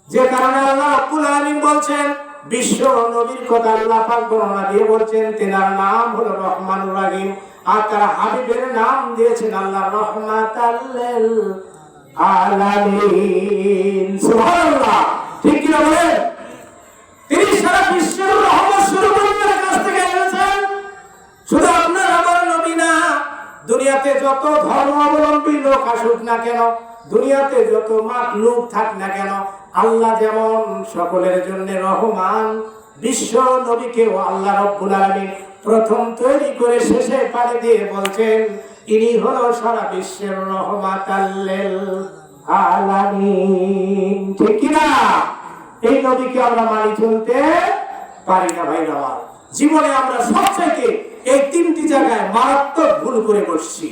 যে কারণে আল্লাহ রাব্বুল আলামিন বলছেন, বিশ্ব নবীর কথা আল্লাহ পাক বর্ণনা দিয়ে বলছেন তেনার নাম হলো রহমানুর রহিম, আর তার হাবিবের নাম দিয়েছেন আল্লাহ রহমাতাল লিল আলামিন। সুবহানাল্লাহ, ঠিক কি না বলেন? তিনি সারা বিশ্বের রহমত স্বরূপ আল্লাহর কাছ থেকে এসেছেন। শুধু আপনার আমার নবী না, দুনিয়াতে যত ধর্মাবলম্বী লোক আসুক না কেন, দুনিয়াতে যত মাখলুক থাক না কেন, আল্লাহ যেমন সকলের জন্য রহমান, বিশ্ব নবীকেও আল্লাহ রব্বুল আলামিন প্রথম তৈরি করে শেষে পাড়ি দিয়ে বলছেন ইনি হলো সারা বিশ্বের রহমাতাল লিল আলামিন। ঠিক কি না? এই নবীকে আমরা মানি চলতে পারি না ভাই আমার। জীবনে আমরা সবচাইতে এই তিনটি জায়গায় মারাত্মক ভুল করে বসছি।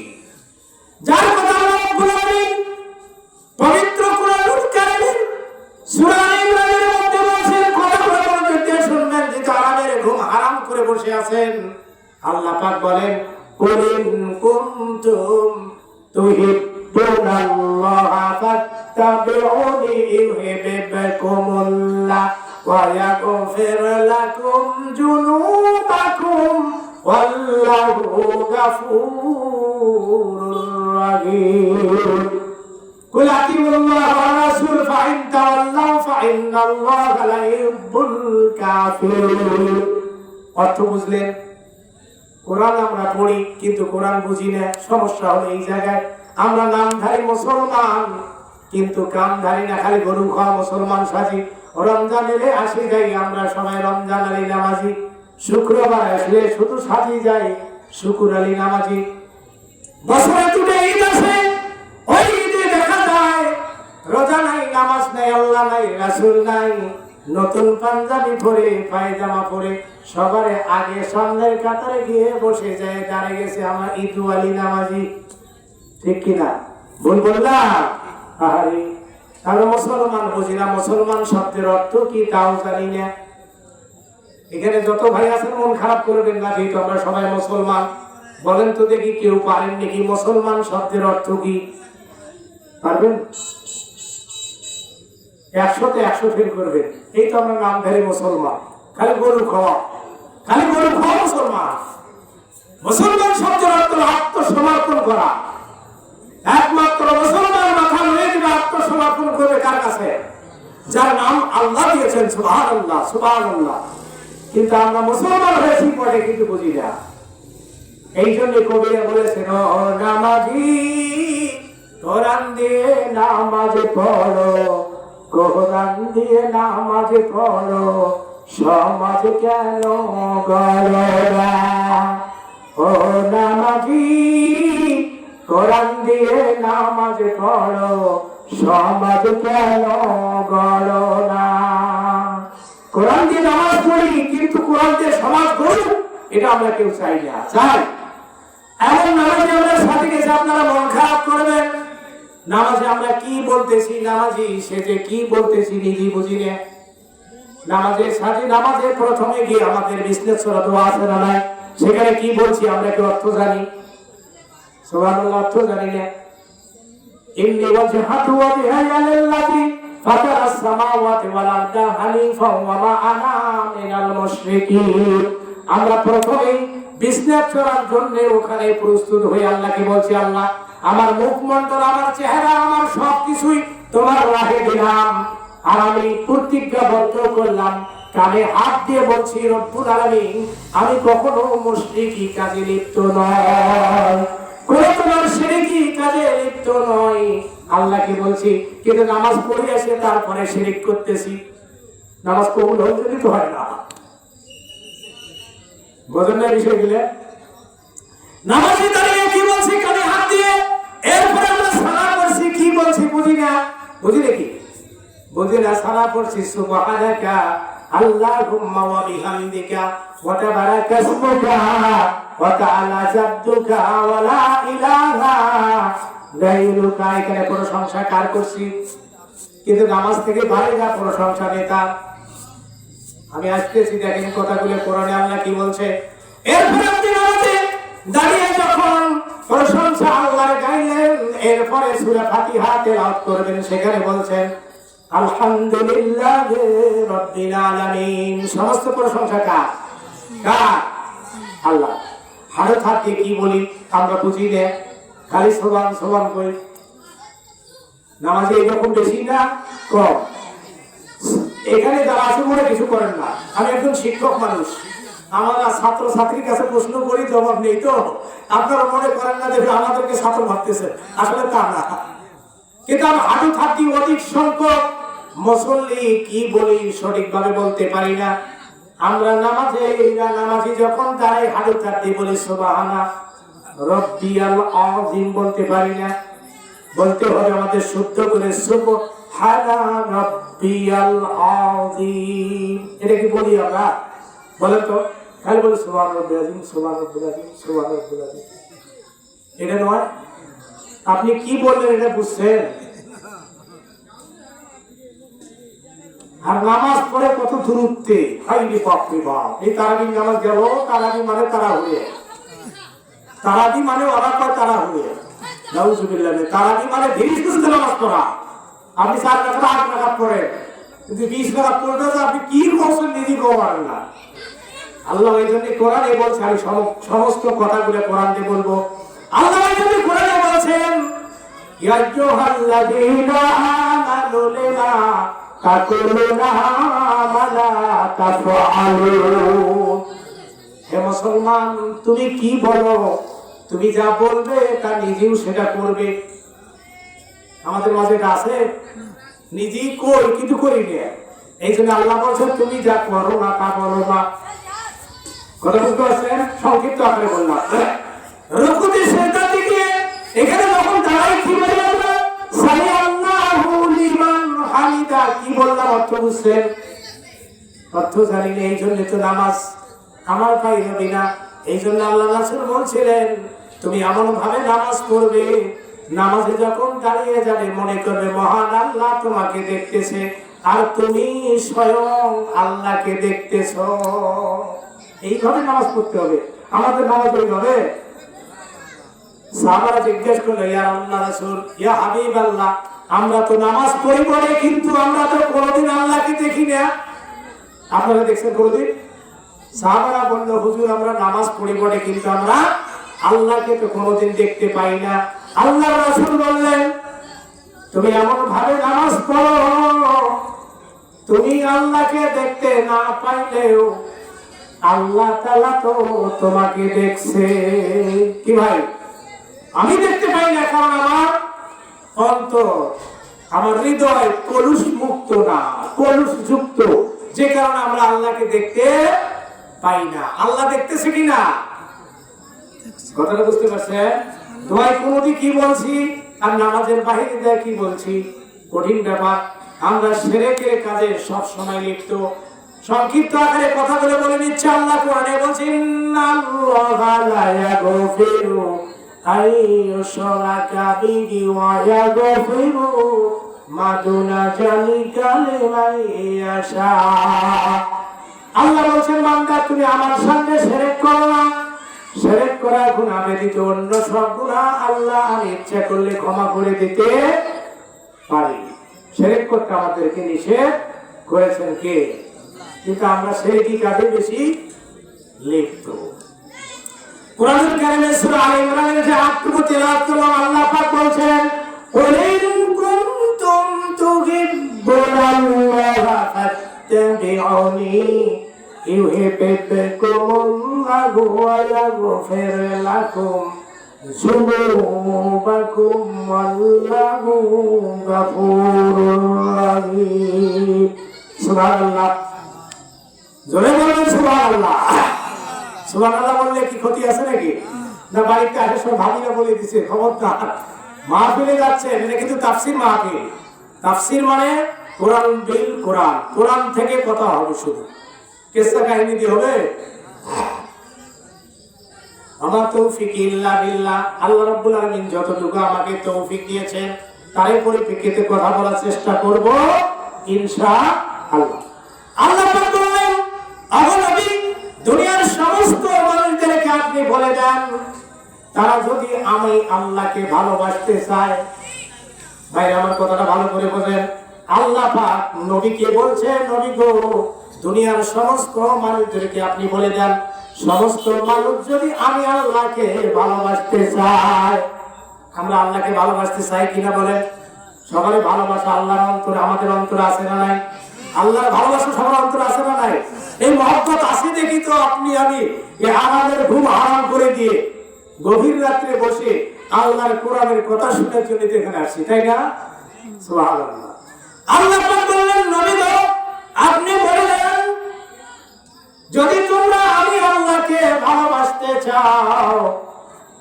যার কথা আল্লাহ রাব্বুল আলামিন পবিত্র কোরআনুল কারীমের সূরা ইমরানের মধ্যে বলেছেন, কথাগুলো মনোযোগ দিয়ে শুনবেন, যেটা আরামের ঘুম হারাম করে বসে আছেন। আল্লাহ পাক বলেন কুল ইন কুনতুম তুহিব্বুনাল্লাহা ফাত্তাবিউনি ইউহিব্বুকুমুল্লাহ ওয়া ইয়াগফির লাকুম যুনুবাকুম ওয়াল্লাহু গাফুরুর রাহিম। কুল আতিউল্লাহ ওয়া রাসূল ফাইন তাওয়াল্লাউ ফাইন্নাল্লাহা লা ইউহিব্বুল কাফিরিন। অর্থ বুঝলেন? কোরআন আমরা পড়ি কিন্তু কোরআন বুঝি না। সমস্যা হলো এই জায়গায়, আমরা নামধারী মুসলমান কিন্তু কামধারী না, খালি গরু খাওয়া মুসলমান সাজি। রমজান এলে আসি যাই আমরা সবাই রমজান আলী নামাজি, শুক্রবার আসলে শুধু সাজি যাই শুকুর আলী নামাজি। বছরে দুটো ঈদ আসে, ওই ঈদে দেখা যায় রোজা নাই, নামাজ নাই, আল্লাহ নাই, রাসূল নাই, নতুন পাঞ্জাবি পরে পায়জামা পরে সবার আগে সামনের কাতারে গিয়ে বসে যায়, দাঁড়িয়ে গেছে আমার ঈদ আলী নামাজি। ঠিক কিনা? ভুল বললাম? আরে আমরা মুসলমান বুঝি না, মুসলমান শব্দের অর্থ কি তাও জানি না। এখানে যত ভাই আছেন মন খারাপ করবেন না, যেহেতু আমরা সবাই মুসলমান। বলেন তো দেখি কেউ পারেন নাকি মুসলমান শব্দের অর্থ কি? পারবেন? 100-তে 100 ফেল করবেন। এই তো আমরা নামধারী মুসলমান, খালি গরু খাওয়া, খালি গরু খাওয়া মুসলমান। মুসলমান শব্দের অর্থ আত্মসমর্পণ করা। একমাত্র মুসলমান মাথা নুয়ে দিবে, আত্মসমর্পণ করবে কার কাছে? যার নাম আল্লাহ দিয়েছেন। সুবহানাল্লাহ, সুবহানাল্লাহ। কিন্তু আমরা মুসলমান হয়েছি পরে কিন্তু বুঝি না। এই জন্য কবিরা বলেছেন ও নামাজি কোরআন দিয়ে নামাজ পড়ো, কোরআন দিয়ে নামাজ পড়ো, সমাজ কেন গড়া। ও নামাজি কোরআন দিয়ে নামাজ পড়ো, সমাজ কেন গড়ো না। কোরআন দিয়ে নামাজ পড়ি কিন্তু কোরআন দিয়ে সমাজ গড়ুক, এটা আমরা কেউ চাই না। চাই এমন নামাজে আমরা সাথে গেছে, আপনারা মন খারাপ করবেন। নামাজে আমরা কি বলতেছি, নামাজি সে যে কি বলতেছি নিজেই বুঝি না। নামাজের সাথে নামাজের প্রথমে গিয়ে আমাদের বিশ্লেষণ তো আছে না নাই, সেখানে কি বলছি আমরা কি অর্থ জানি? সুবহানাল্লাহ, অর্থ জানি না। ইন্নী ওয়াজহাতু ওয়াজহিয়া লিল্লাযী ফাতারাস সামাওয়াতি ওয়াল আরদা হানিফা ওয়া মা আনা মিনাল মুশরিকিন। আমরা প্রথমে বিজনেস করার জন্য ওখানে প্রস্তুত হয়ে আল্লাহকে বলছি, আল্লাহ আমার মুখমণ্ডল, আমার চেহারা, আমার সবকিছুই তোমার রাহে দিলাম। আর আমি প্রতিজ্ঞাবদ্ধ করলাম, কানে হাত দিয়ে বলছি রব্বুল আলামিন আমি কখনো মুশরিকি কাজে লিপ্ত নয়, কোনো তোমার শিরকি কাজে লিপ্ত নয়। আল্লাহকে বলছি, কিন্তু নামাজ পড়ে আসে তারপরে শিরক করতেছি। নামাজ কবুল হইতে দিতে হয় না। বোঝেন না বিষয় গুলো? নামাজে দাঁড়িয়ে কি বলছি কানে হাত দিয়ে, এরপরে আমরা সালাম করছি কি বলছি বুঝি না। বুঝি নাকি? বুঝি না। সালাম করছি সুবহানাকা আল্লাহুম্মা ওয়া বিহামদিকা ওয়া তাবারাকা ইসমুকা ওয়া তাআলা জাদ্দুকা ওয়া লা ইলাহা গায়রুকা। এখানে প্রশংসা কার করছি? কিন্তু নামাজ থেকে বাইরে যা প্রশংসা নেতা। আমি আসতেছি, দেখেন কথাগুলো কোরআনে আল্লাহ কি বলছে। এরপরে আপনি নামাজে দাঁড়িয়ে যখন প্রশংসা আল্লাহর গাইলেন, এরপরে সূরা ফাতিহা তেলাওয়াত করবেন, সেখানে বলছেন আলহামদুলিল্লাহ রাব্বিল আলামিন। সমস্ত প্রশংসা কার? কার? আল্লাহ। হাড় থাকতে কি বলি আমরা বুঝি না, খালি সোবান সোবান কই। নামাজে এরকম বেশি না কম? এখানে যারা আছে মনে কিছু করেন না। আমি একজন শিক্ষক মানুষ, আমার ছাত্র ছাত্রীর কাছে প্রশ্ন করি, জবাব নেই। তো আপনারা মনে করেন না যে আমাদেরকে ছাত্র ভাবতেছে, আসলে তা না। কিন্তু আমি হাঁটু থাকি অধিক সংখ্যক মুসল্লি কি বলি সঠিকভাবে বলতে পারি না। আমরা নামাজি যখন দাঁড়াই হাঁটু থাকি বলি সুবহানা রাব্বিয়াল আযীম বলতে পারি না। বলতে হবে আমাদের শুদ্ধ করে সুবহানা রাব্বিয়াল আযীম। এটা কি বলি আমরা? বলেন তো, খালি বলি সুবহানা রাব্বিয়াল আযীম, সুবহানা রাব্বিয়াল আযীম, সুবহানা রাব্বিয়াল আযীম। এটা নয়। আপনি কি বললেন এটা বুঝছেন? আর নামাজ পড়ে কত দূরত্বে, হাইরে বাপরে বাপ। এই তারাবি নামাজ গেল, তারাবি মানে তারা হয়ে, তারাবি মানে ওরা কয় তারা হয়ে, নাউজুবিল্লাহ। তারাবি মানে ধীরে সুস্থে নামাজ পড়া। আপনি 4 রাকাত 8 রাকাত পড়েন, কিন্তু 20 রাকাত পড়তে আপনি কি করছেন নিজে করেন না। আল্লাহ এই জন্য কোরআনে বলছে, আমি সমস্ত কথাগুলো কোরআন দিয়ে বলবো। আল্লাহ এই জন্য কোরআনে বলছেন, ইয়া আইয়ুহাল্লাযীনা আমানু লিমা তাকুলুনা মা লা তাফআলুন। হে মুসলমান, তুমি কি বলো? তুমি যা বলবে তা নিজেও সেটা করবে। আমাদের মাঝে এটা আছে, নিজেই কই কিন্তু করি না। এই জন্য আল্লাহ বলছেন, তুমি যা করো না তা বলো না। কথা বুঝতে পারছেন? সংক্ষিপ্ত আকারে বললাম। রুকুতে সেজদা থেকে এখানে যখন দাঁড়াই কি বলি আমরা? সামি আল্লাহু লিমান হামিদা। কি বললাম অর্থ বুঝছেন? অর্থ জানি না, এই জন্য তো নামাজ আমার পাই হবে না। এই জন্য আল্লাহ রাসূল বলছিলেন, তুমি এমন ভাবে নামাজ পড়বে, নামাজে যখন দাঁড়িয়ে যাবে মনে করবে মহান আল্লাহ তোমাকে দেখতেছে আর তুমি স্বয়ং আল্লাহকে দেখতেছ। এইভাবে নামাজ পড়তে হবে। আমাদের নামাজ এইভাবে। সাহাবারা জিজ্ঞেস করলো, ইয়া আল্লাহ রাসূল, ইয়া হাবিবাল্লাহ, আমরা তো নামাজ পড়ি পড়ে, কিন্তু আমরা তো কোনোদিন আল্লাহকে দেখি না। আপনারা দেখছেন কোনোদিন? সাহাবারা বলল, হুজুর আমরা নামাজ পড়ি পড়ে, কিন্তু আমরা আল্লাহকে তো কোনোদিন দেখতে পাই না। আল্লাহ রাসূল বললেন, তুমি এমন ভাবে নামাজ পড়ো, তুমি আল্লাহকে দেখতে না পাইলেও আল্লাহ তাআলা তো তোমাকে দেখছে। কি ভাই? আমি দেখতে পাই না, কারণ আমার অন্তর, আমার হৃদয় কলুষ মুক্ত না, কলুষ যুক্ত, যে কারণে আমরা আল্লাহকে দেখতে পাই না। আল্লাহ দেখতেছে কিনা? কথাটা বুঝতে পারছেন? দোয়ায় কোনটি কি বলছি আর নামাজের বাহিরে দেয় কি বলছি, কঠিন ব্যাপার। আমরা শিরকের কাজে সব সময় লিপ্ত। সংক্ষিপ্ত আকারে কথাগুলো বলে নিচ্ছে। আল্লাহ কোরআনে বলছেন, ইন্নাল্লাহা লা ইয়াগফিরু আইয়ুশরাকা বিহি ওয়া ইয়াগফিরু মা দুনা যালিকা লিমান ইয়াশা। আল্লাহ বলছেন, বান্দা তুমি আমার সঙ্গে শিরক করো না। শিরক করা গুনাহ ব্যতীত অন্য সব গুনাহ আল্লাহ আমি ইচ্ছা করলে ক্ষমা করে দিতে পারি। শিরক করতে আমাদেরকে নিষেধ করেছেন কে? কিন্তু আমরা শিরকি কাজে বেশি লিপ্ত। কোরআনুল কারীমের সূরা আলে ইমরানের যে আয়াতটুকু তেলাওয়াত করলাম, আল্লাহ পাক বলছেন, কুল ইন কুনতুম তুহিব্বুনাল্লাহা ফাত্তাবিউনি ইউহিব্বুকুমুল্লাহু ওয়া ইয়াগফির লাকুম যুনুবাকুম ওয়াল্লাহু গফুরুর রহিম। সুবহানাল্লাহ। জোরে বলুন সুবহানাল্লাহ। সুবহানাল্লাহ বললে কি ক্ষতি আছে নাকি? না বাড়িতে আসার সময় ভাবিরা বলে দিছে, খবরদার মাহফিলে যাচ্ছেন, এটা কিন্তু তাফসীর মাহফিল। তাফসীর মানে কোরআন বিল কোরআন, কোরআন থেকে কথা হবে, শুধু কিসসা কাহিনী দিয়ে হবে। আমার তৌফিক ইল্লা বিল্লাহ। আল্লাহ রাব্বুল আলামিন যতটুকু আমাকে তৌফিক দিয়েছেন তারই পরিপ্রেক্ষিতে কথা বলার চেষ্টা করব ইনশাআল্লাহ। আল্লাহ পাক বলেন, ওগো নবী, দুনিয়ার সমস্ত মানুষদেরকে আপনি বলে দেন, তারা যদি আমি আল্লাহকে ভালোবাসতে চায়, ভাই আমার কথাটা ভালো করে বোঝেন, আল্লাহ পাক নবীকে বলছে, নবী গো, দুনিয়ার সমস্ত মানুষদেরকে আপনি বলে দেন, সমস্ত মানুষ যদি আমি আল্লাহকে ভালোবাসতে চাই, আমরা আল্লাহকে ভালোবাসতে চাই কিনা বলেন? সবারই ভালোবাসা আল্লাহর অন্তরে, আমাদের অন্তরে আছে না নাই? আল্লাহর ভালোবাসা সবার অন্তরে আছে না নাই? এই মহব্বত আছে দেখি তো আপনি আমি আমাদের ঘুম হারাম করে দিয়ে গভীর রাত্রে বসে আল্লাহর কোরআনের কথা শুনে চলে এখানে আসছি, তাই না? সুবহানাল্লাহ। আল্লাহ পাক বললেন, নবী গো, আপনি বলেন যদি তোমরা আমি আল্লাহকে ভালোবাসতে চাও,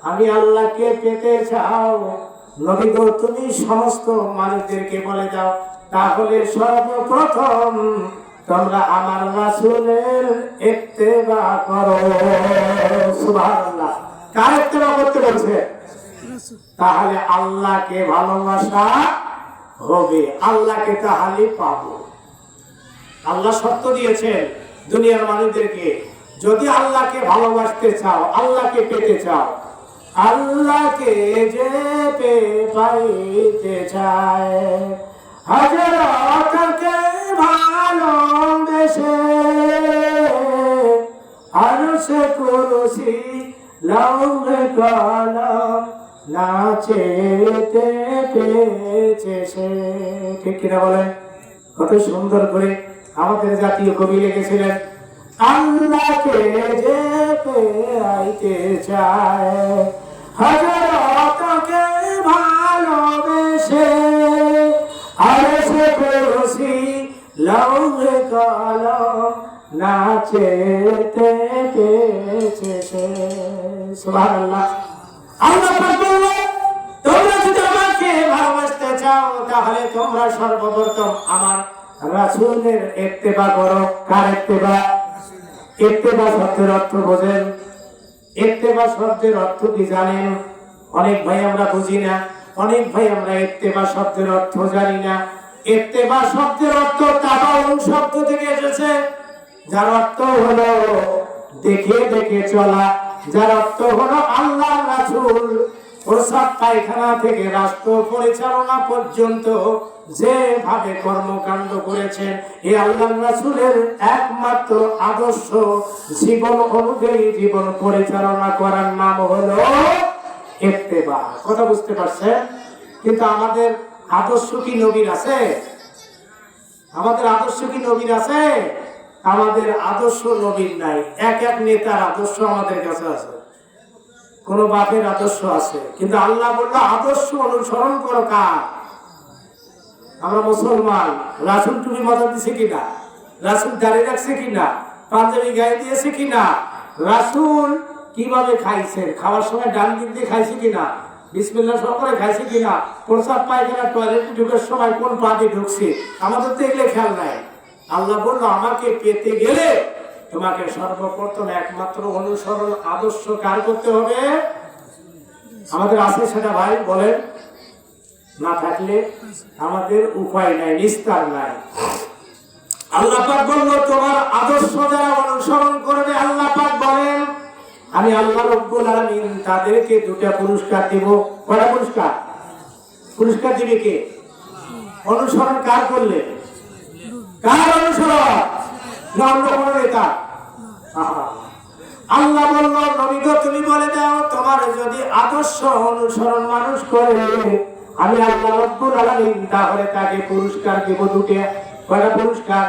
আমি আল্লাহকে পেতে চাও, নবী গো তুমি সমস্ত মানুষদেরকে বলে দাও, তাহলে সর্বপ্রথম তোমরা আমার রাসূলের ইত্তেবা করো। সুবহানাল্লাহ। কার ইত্তেবা করতে বলছে? তাহলে আল্লাহকে ভালোবাসা হবে, আল্লাহকে তাহলে পাবো। আল্লাহ শর্ত দিয়েছেন দুনিয়ার মানুষদেরকে, যদি আল্লাহকে ভালোবাসতে চাও, আল্লাহকে পেতে চাও, আল্লাহকে যে পাইতে চায়, হযরতকে ভালোবেসে আরশে কুরসি লৌহে কলম নাচেতে পেয়েছে সে। ঠিক কিনা বলেন? কত সুন্দর করে আমাদের জাতীয় কবি লিখেছিলেন, আল্লাহকে যে পেতে চায়, হযরতকে ভালোবেসে আরশে কুরসি লৌহে কলম নাচেতে পেয়েছে সে। সুবহানাল্লাহ। আল্লাহ পাক বললেন, তোমরা যদি আমাকে ভালোবাসতে চাও, তাহলে তোমরা সর্বপ্রথম আমার রাসূলের ইত্তেবা করো। কার ইত্তেবা? ইত্তেবা শব্দের অর্থ বোঝেন? ইত্তেবা শব্দের অর্থ কি জানেন? অনেক ভাই আমরা বুঝি না, অনেক ভাই আমরা ইত্তেবা শব্দের অর্থ জানি না। ইত্তেবা শব্দের অর্থ তাবাউন শব্দ থেকে এসেছে, যার অর্থ হলো দেখে দেখে চলা, যার অর্থ হলো আল্লাহর রাসূল প্রসাদ পায়খানা থেকে রাষ্ট্র পরিচালনা পর্যন্ত যেভাবে কর্মকাণ্ড করেছেন, এই আল্লাহর রাসূলের একমাত্র আদর্শ জীবন অনুযায়ী জীবন পরিচালনা করার নাম হলো ইত্তেবা। কথা বুঝতে পারছেন? কিন্তু আমাদের আদর্শ কি নবীর আছে? আমাদের আদর্শ কি নবীর আছে? আমাদের আদর্শ নবীর নাই। এক এক নেতার আদর্শ আমাদের কাছে আছে, কোন বাপের আদর্শ আছে, কিন্তু আল্লাহ বলল আদর্শ অনুসরণ করো কার? আমরা মুসলমান, রাসূল টুপি মাথা দিছে কিনা, রাসূল দাড়ি রাখছে কিনা, পাঞ্জাবি গায়ে দিয়েছে কিনা, রাসূল কিভাবে খাইছেন, খাওয়ার সময় ডান দিক দিয়ে খাইছে কিনা, বিসমিল্লাহ সহকারে খাইছে কিনা, প্রসাদ পায়খানা টয়লেটে ঢুকার সময় কোন পা দিয়ে ঢুকছে, আমাদের তো এগুলো খেয়াল নাই। আল্লাহ বললো আমাকে পেতে গেলে তোমাকে সর্বপ্রথম একমাত্র অনুসরণ আদর্শ কার করতে হবে? আমাদের আছে সেটা ভাই বলেন? না থাকলে আমাদের উপায় নাই, নিস্তার নাই। আল্লাহ পাক বলল তোমার আদর্শ যারা অনুসরণ করবে, আল্লাহ পাক বলেন আমি আল্লাহ রব্বুল আলামিন তাদেরকে দুটো পুরস্কার দেব। কয়টা পুরস্কার? পুরস্কার দিবে কে? অনুসরণ কার করলে? কার অনুসরণ? না অন্য কোনো নেতা? আল্লাহ বলল নবী গো তুমি বলে দাও, তোমার যদি আদর্শ অনুসরণ মানুষ করে, আমি আল্লাহ রব্বুল আলামিন তাহলে তাকে পুরস্কার দেব দুটো। কয়টা পুরস্কার?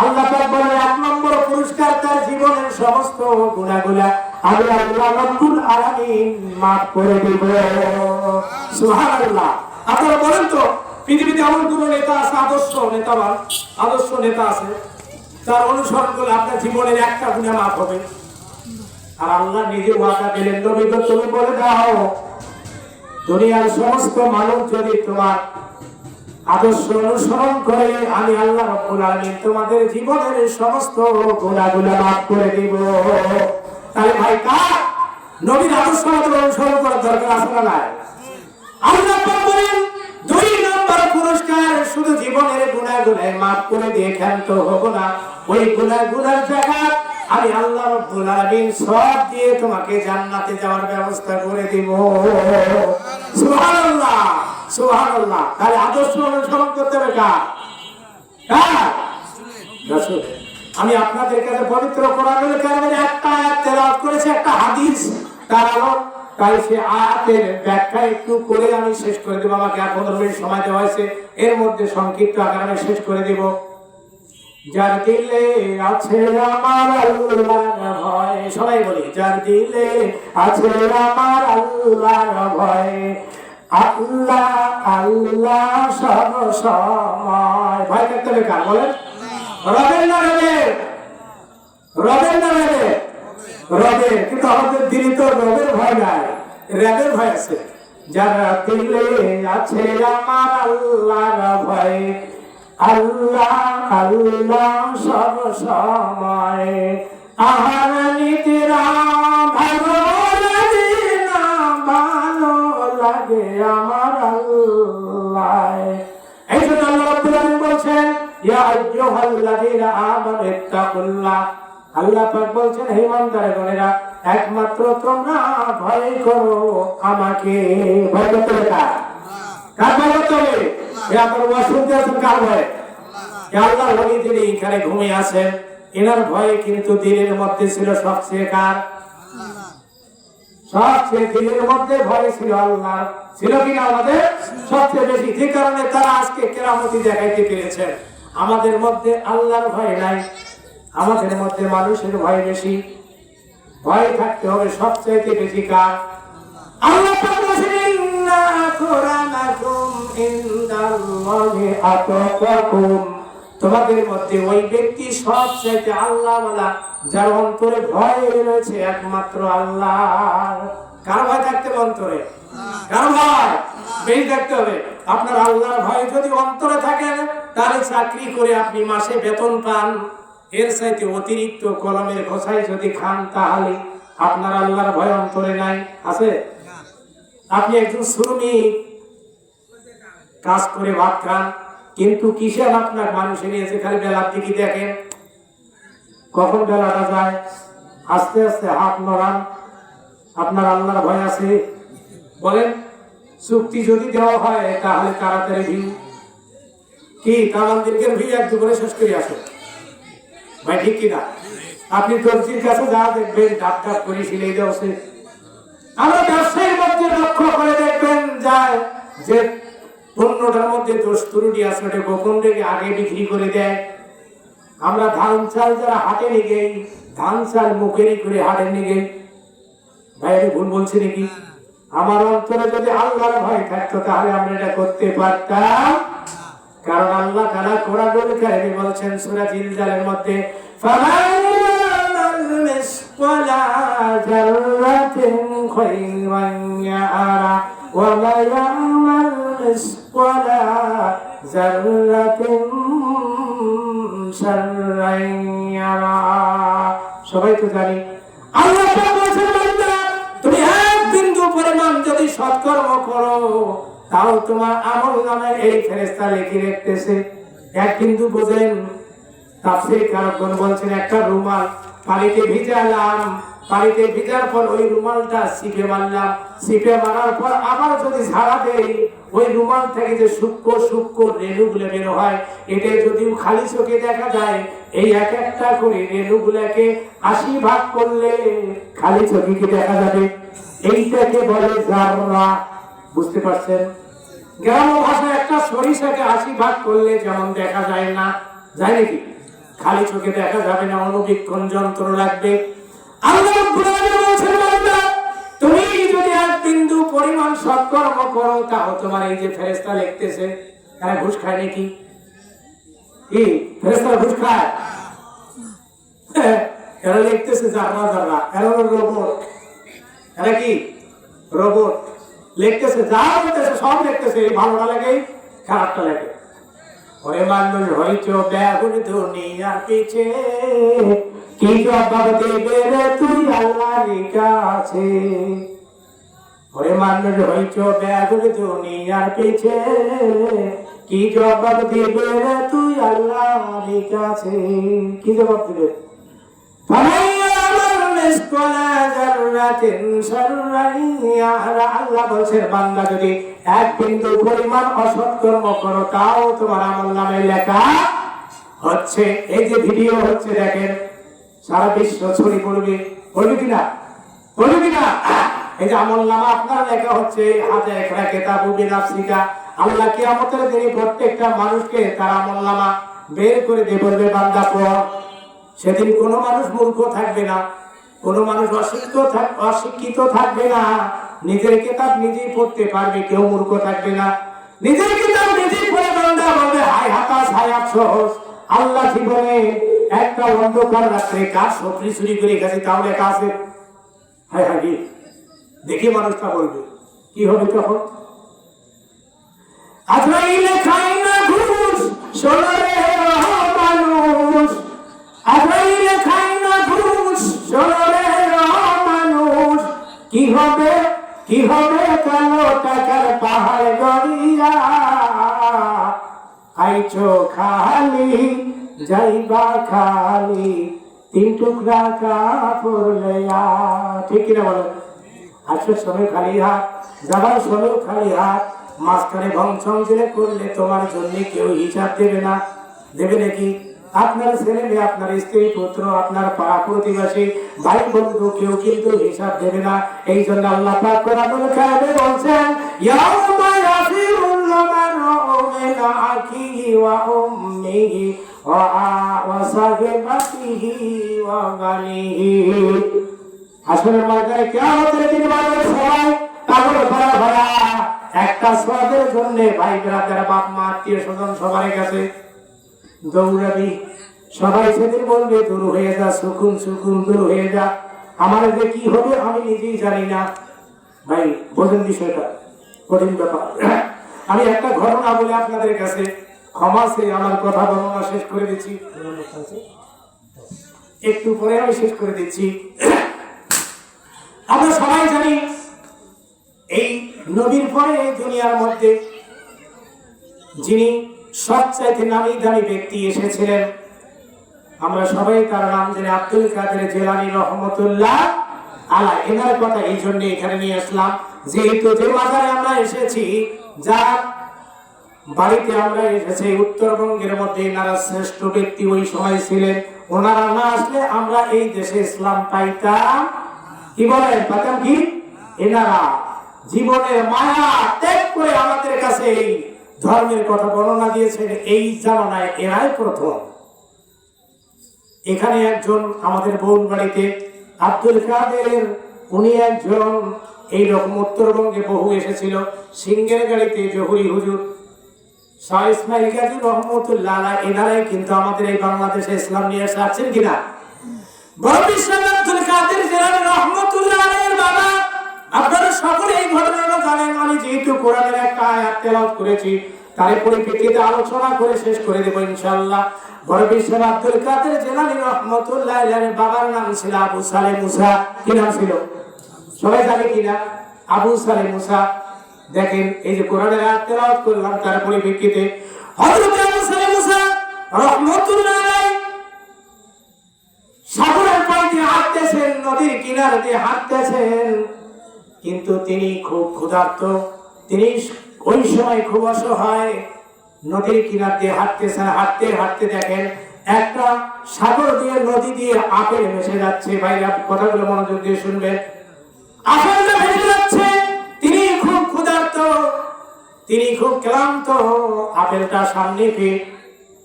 আল্লাহ পাক বলেন এক নম্বর পুরস্কার তার জীবনের সমস্ত গুনাহগুলা আমি আল্লাহ রব্বুল আলামিন মাফ করে দেব। সুবহানাল্লাহ। আপনারা বলেন তো পৃথিবীতে এমন কোন নেতা আছে আদর্শ নেতা আছে তার অনুসরণ করলে আপনার জীবনের একটা গুনাহ মাফ হবে? আর আল্লাহ নিজে ওয়াদা দিলেন নবী গো তুমি বলে দাও দুনিয়ার সমস্ত মানুষ যদি তোমার আদর্শ অনুসরণ করে, আমি আল্লাহ রাব্বুল আলামিন তোমাদের জীবনের সমস্ত গুনাহগুলো মাফ করে দিব। তাহলে ভাই কার নবীর আদর্শ অনুসরণ করার দরকার আছে না নাই? আল্লাহ পাক বলেন দুই নম্বর পুরস্কার শুধু জীবনের গুনাহগুলো মাফ করে দিয়ে ক্ষান্ত হব না, ওই গুনাহগুলোর জায়গা আমি আল্লাহ রাব্বুল আলামিন সব দিয়ে তোমাকে জান্নাতে যাওয়ার ব্যবস্থা করে দিব। সুবহানাল্লাহ সুবহানাল্লাহ। তাহলে আদর্শ অনুসরণ করতে হবে কার? হ্যাঁ রাসূল। আমি আপনাদের কাছে পবিত্র কোরআনুল কারীমের একটা আয়াত তেলাওয়াত করেছি, একটা হাদিস তার আলো, তাই সে আয়াতের ব্যাখ্যা একটু করে আমি শেষ করে দেব। আমাকে 15 মিনিট সময় দেওয়া হয়েছে, এর মধ্যে সংক্ষিপ্ত আকারে আমি শেষ করে দেব। যার দিলে আছে আমার আল্লাহর ভয়, সবাই বলি, যার দিলে আছে আমার আল্লাহর ভয়, আল্লাহ আল্লাহ সব সময়। ভয় করতে হবে কার বলেন? রবের না রবের? রবের না রবের? রবের। কিন্তু আমাদের দিনে তো রবের ভয় নাই, র্যাবের ভয় আছে। যারা দিলে আছে আমার আল্লাহর ভয়, আল্লাহ আল্লাহ সব সময়, আহার নিদ্রা ভালো লাগে না, ভালো লাগে আমার আল্লাহ। এই জন্য আল্লাহ রাব্বুল আলামিন বলছেন, ইয়া আইয়ুহাল্লাযীনা আমানু ইত্তাকুল্লাহ। আল্লাহ পাক বলছেন, হে ইমানদারগণেরা, একমাত্র তোমরা ভয় করো আমাকে। ভয় করতে হবে কার? কার ভয় করতে হবে? আপনার ওয়াসুদে আছেন কার ভয়? আল্লাহর ওলি যিনি এখানে ঘুমিয়ে আছেন, এনার ভয় কিন্তু দিলের মধ্যে ছিল সবচেয়ে কার? সবচেয়ে দিলের মধ্যে ভয় ছিল আল্লাহ। ছিল কিনা আমাদের? সবচেয়ে বেশি। যে কারণে তারা আজকে কেরামতি দেখাইতে পেরেছেন। আমাদের মধ্যে আল্লাহর ভয় নাই, আমাদের মধ্যে মানুষের ভয় বেশি। ভয় থাকতে হবে সবচাইতে বেশি কার? আল্লাহ পাক বলেছেন, ইন্না আকরামাকুম ইনদাল্লাহি আতকাকুম। তোমাদের মধ্যে ওই ব্যক্তি সবচাইতে আল্লাহওয়ালা, যার অন্তরে ভয় রয়েছে একমাত্র আল্লাহ। কার ভয় থাকতে হবে অন্তরে? কার ভয় বেশি থাকতে হবে? আপনার আল্লাহর ভয় যদি অন্তরে থাকে, তাহলে চাকরি করে আপনি মাসে বেতন পান, এর চাইতে অতিরিক্ত কলমের খোসাই যদি খান, তাহলে আপনার আল্লাহর ভয় অন্তরে নাই। আছে? আপনি একজন শ্রমিক, কাজ করে ভাত খান, কিন্তু কিসের আপনার মানুষে নিয়েছে, খালি বেলার দিকে দেখেন, কখন বেলাটা যায়, আস্তে আস্তে হাত নড়ান। আপনার আল্লাহর ভয় আছে? বলেন, চুক্তি যদি দেওয়া হয় তাহলে তাড়াতাড়ি ভিউ কি তামান্দিরকে ভিউ এক দুপুরে শেষ করে আসে ভাই, ঠিক কিনা? আপনি দর্জির কাছে যা দেখবেন, ডাক ডাক করে সিলাই দেওয়া। আমরা ব্যবসায়ীর মধ্যে লক্ষ্য করে দেখবেন যায় যে পণ্যটার মধ্যে দোষ ত্রুটি আছে, ওটা গোপন রেখে আগে বিক্রি করে দেয়। আমরা ধান চাল যারা হাটে নিয়ে গেই, ধান চাল মুখেরই করে হাটে নিয়ে গেই। ভাই আমি ভুল বলছি নাকি? আমার অন্তরে যদি আল্লাহর ভয় থাকতো তাহলে আমরা এটা করতে পারতাম। কারণ আল্লাহ তাআলা কোরআনুল কারীমে বলছেন সূরা জিলজালের মধ্যে, ফামাল মিসকালা যাররাতিন খায়রান ইয়ারা ওয়া মা ইয়ামাল মিসকালা যাররাতিন শাররান ইয়ারা। সবাই তো জানি আল্লাহ পাক বলেছেন, বান্দা তুমি এক বিন্দু পরিমাণ যদি সৎকর্ম করো, তাও তোমার আমল নামে এই ফেরেশতা লিখে রাখতেছে। এক বিন্দু বোঝেন? তাফসীর কারকগণ বলছেন, একটা রুমাল পানিতে ভিজালাম, পানিতে ভিজার পর ওই রুমালটা সিপে মারলাম, সিপে মারার পর আবার যদি ঝাড়া দেই, ওই রুমাল থেকে যে সূক্ষ্ম সূক্ষ্ম রেণুগুলো বের হয়, এটা যদি খালি চোখে দেখা যায়, এই এক একটা করে রেণুগুলোকে 80 ভাগ করলে খালি চোখে কি দেখা যাবে? এইটাকে বলে যাররা। বুঝতে পারছেন? গ্রাম্য ভাষায় একটা সরিষাকে 80 ভাগ করলে যেমন দেখা যায় না, যায় নাকি? খালি চোখে দেখা যাবে না, অনুবীক্ষণ যন্ত্র লাগবে। আল্লাহ রাব্বুল আলামিন বলেছেন, বান্দা তুমি যদি এক বিন্দু পরিমাণ সৎকর্ম করো, তাও তোমার এই যে ফেরেশতা লিখতেছে, এরা ঘুষ খায় নাকি? কি ফেরেশতা ঘুষ খায়? এরা লিখতেছে যাররা যাররা, এরা রোবট। এরা কি রোবট? লিখতেছে, যা বলতেছে সব লিখতেছে, ভালোটা লাগে খারাপটা লাগে। ওরে মানুষ হইছো ব্যাগুন দুনিয়ার পিছে, কি জবাব দেবে রে তুই আল্লাহর কাছে? ওরে মানুষ হইছো ব্যাগুন দুনিয়ার পিছে, কি জবাব দেবে রে তুই আল্লাহর কাছে? কি জবাব দিবে? আল্লাহ বলছেন, বান্দা যদি এক বিন্দু পরিমাণ অসৎকর্ম করো, তাও তোমার আমল নামে লেখা হচ্ছে, এই যে ভিডিও হচ্ছে দেখেন, সারা বিশ্ব ছড়ি পড়বে, পড়বে কিনা, পড়বে কিনা? এই যে আমলনামা আপনার লেখা হচ্ছে, হাতে একরা কিতাবু বিনাফসিকা, আল্লাহ কিয়ামতের দিনে প্রত্যেকটা মানুষকে তার আমলনামা বের করে দিয়ে বলবে বান্দা পড়। সেদিন কোনো মানুষ মূর্খ থাকবে না, কোনো মানুষ অশিক্ষিত থাকবে না, নিজের কিতাব নিজেই পড়তে পারবে, কেউ মূর্খ থাকবে না। নিজের কিতাব নিজেই পড়ে বান্দা বলবে হায় হতাশ, হায় আফসোস, আল্লাহ জীবনে একটা অন্ধকার রাত্রে কার সবজি চুরি করে গেছে তাও লেখা আছে। হায় হায়, দেখে মানুষটা বলবে কি হবে তখন? আজরাইলে খায় না ঘুষ, শোনো রে মানুষ, আজরাইলে খায় না ঘুষ, শোনো রে মানুষ, কি হবে, কি হবে কালো টাকার পাহাড় গড়িয়া, আইছো খালি যাইবা খালি, তিন টুকরা কাপড় লইয়া। ঠিক কিনা বলেন? আসার সময় খালি হাত, যাবার সময় খালি হাত, মাঝখানে ভংসং ছেলে করলে তোমার জন্য কেউ হিসাব দেবে না। দেবে নাকি? আপনার ছেলে মেয়ে, আপনার স্ত্রী পুত্র, আপনার পাড়া প্রতিবেশী, ভাই বন্ধু, কেউ কিন্তু হিসাব দেবে না। এই জন্য আল্লাহ পাক কোরআনুল কারিমে বলছেন, ইয়াউমা ইয়াফিরুল মারউ মিন আখিহি ওয়া উম্মিহি ওয়া সাহিবাতিহি ওয়া বানিহি। আসলের ময়দানে কিয়ামতের দিন মানুষ সবাই পাগল ভরা ভরা, একটা সওয়াবের জন্য ভাই ব্রাদার, বাপ মা, আত্মীয় স্বজন সবার কাছে দৌড়াবি। সবাই সেদিন বলবে দূর হয়ে যা, সুকুন সুকুন দূর হয়ে যা, আমার যে কি হবে আমি নিজেই জানি না। ভাই বোঝেন বিষয়টা, কঠিন ব্যাপার। আমি একটা ঘটনা বলে আপনাদের কাছে ক্ষমা চেয়ে আমার কথা বর্ণনা শেষ করে দিচ্ছি, একটু পরে আমি শেষ করে দিচ্ছি। আমরা সবাই জানি এই নবীর পরে এই দুনিয়ার মধ্যে যিনি সবচাইতে নামি দামি ব্যক্তি এসেছিলেন, আমরা সবাই তার নাম জানি আব্দুল কাদের জিলানী রহমতুল্লাহ আলাইহি। এনার কথা এই জন্য এখানে নিয়ে আসলাম, যেহেতু যে মাজারে আমরা এসেছি, যার বাড়িতে আমরা এসেছি, উত্তরবঙ্গের মধ্যে এনারা শ্রেষ্ঠ ব্যক্তি ওই সময় ছিলেন। ওনারা না আসলে আমরা এই দেশে ইসলাম পাইতাম কি বলেন, পাইতাম কি? এনারা জীবনের মায়া ত্যাগ করে আমাদের কাছে এই ধর্মের কথা বর্ণনা দিয়েছেন। এই জামানায় এরাই প্রথম। এখানে একজন আমাদের বোন বাড়িতে আব্দুল কাদের, উনি একজন এইরকম উত্তরবঙ্গে বহু এসেছিল সিংহের গাড়িতে, জহুরি হুজুর, শাহ ইসমাইল গাজী রহমতুল্লাহ আলাইহি, এনারাই কিন্তু আমাদের এই বাংলাদেশে ইসলাম নিয়ে আসছেন কিনা? বড় বিশ্বনাথ আব্দুল কাদের জিলানী রহমতুল্লাহ আলাইহির বাবা। আপনারা সকলে এই ঘটনাটা জানেন। আমি যেহেতু কোরআনের একটা আয়াত তেলাওয়াত করেছি, তার পরিপ্রেক্ষিতে আলোচনা করে শেষ করে দেব ইনশাআল্লাহ। বড় বিশ্বনাথ আব্দুল কাদের জিলানী রহমতুল্লাহ আলাইহির বাবার নাম ছিল আবু সালেহ মুসা। কি নাম ছিল? সবাই জানে কিনা? আবু সালেহ মুসা। দেখেন এই যে কোরআনের আয়াত তেলাওয়াত করলাম, তার পরিপ্রেক্ষিতে হযরত আবু সালেহ মুসা রহমতুল্লাহ আলাইহি সাগরের পাড়ে দিয়ে হাঁটতেছেন, নদীর কিনারে দিয়ে হাঁটতেছেন, কিন্তু তিনি খুব ক্ষুধার্ত। তিনি ওই সময় খুব অসহায়, নদীর কিনার দিয়ে হাঁটতেছেন। হাঁটতে হাঁটতে দেখেন একটা সাগর দিয়ে, নদী দিয়ে আপেল ভেসে যাচ্ছে। ভাইরা কথাগুলো মনোযোগ দিয়ে শুনবেন। আপেলটা ভেসে যাচ্ছে, তিনি খুব ক্ষুধার্ত, তিনি খুব ক্লান্ত। আপেলটা সামনে পেয়ে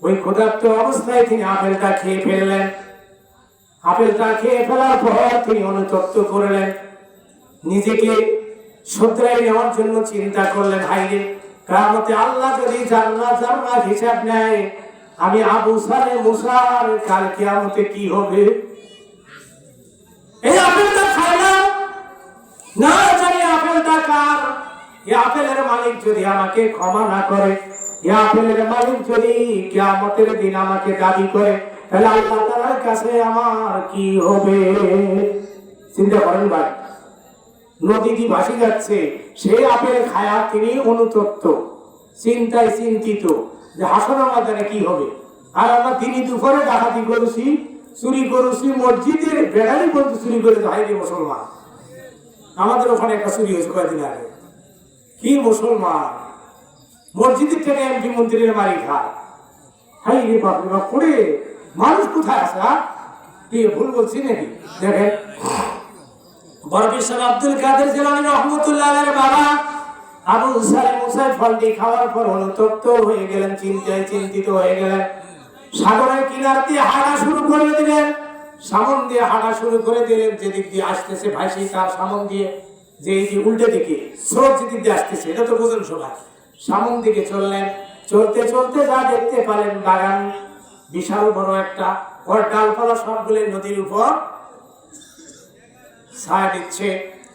ওই ক্ষুধার্ত অবস্থায় তিনি আপেলটা খেয়ে ফেললেন। আপেলটা খেয়ে ফেলার পর তিনি অনুতপ্ত করলেন, নিজেকে শুধরাই নেওয়ার জন্য চিন্তা করলেন, হাইরে কিয়ামতে আল্লাহ যদি জান্নাত হিসাব নেয়, আমি আবু সালেহ মুসার কাল কিয়ামতে কি হবে? এই আপেলটা খাইলাম, না জানি আপেলটা কার। এই আপেলের মালিক যদি আমাকে ক্ষমা না করে, এই আপেলের মালিক যদি কিয়ামতের দিন আমাকে দাবি করে, তাহলে আল্লাহ তাআলার কাছে আমার কি হবে? চিন্তা করেন ভাই, নদী দিয়ে ভাসি যাচ্ছে, সেই আপেল খায়া তিনি অনুতপ্ত, চিন্তায় চিন্তিত যে হাসরের ময়দানে কি হবে। আর আমরা দিনই দুপুরে ডাকাতি করেছি, চুরি করেছি, মসজিদের বেড়ালি পর্যন্ত চুরি করে যাই রে মুসলমান। আমাদের ওখানে একটা চুরি হয়েছে কয়েকদিন আগে। কি মুসলমান, মসজিদের থেকে এমপি মন্ত্রীর মারি খায়, হাই রে বাপরে বাপ করে মানুষ কোথায় আছে? কি ভুল বলছি নাকি? দেখেন বড় বিশ্বর আব্দুল কাদের জিলানী রহমতুল্লাহ আলাইহির বাবা আবু সালেম মুসাই ফলটি খাওয়ার পর অনুতপ্ত হয়ে গেলেন, চিন্তায় চিন্তিত হয়ে গেলেন। সাগরের কিনার দিয়ে হাঁটা শুরু করে দিলেন, সামন দিয়ে হাঁটা শুরু করে দিলেন। যেদিক দিয়ে আসতেছে ভাসি তার সামন দিয়ে, যে এই যে উল্টে দিকে স্রোত যেদিক দিয়ে আসতেছে, এটা তো বোঝেন সবাই। সামন দিকে চললেন, চলতে চলতে যা দেখতে পেলেন বাগান বিশাল বড় একটা, ওর ডালপালা সবগুলো নদীর উপর ছায়া দিচ্ছে।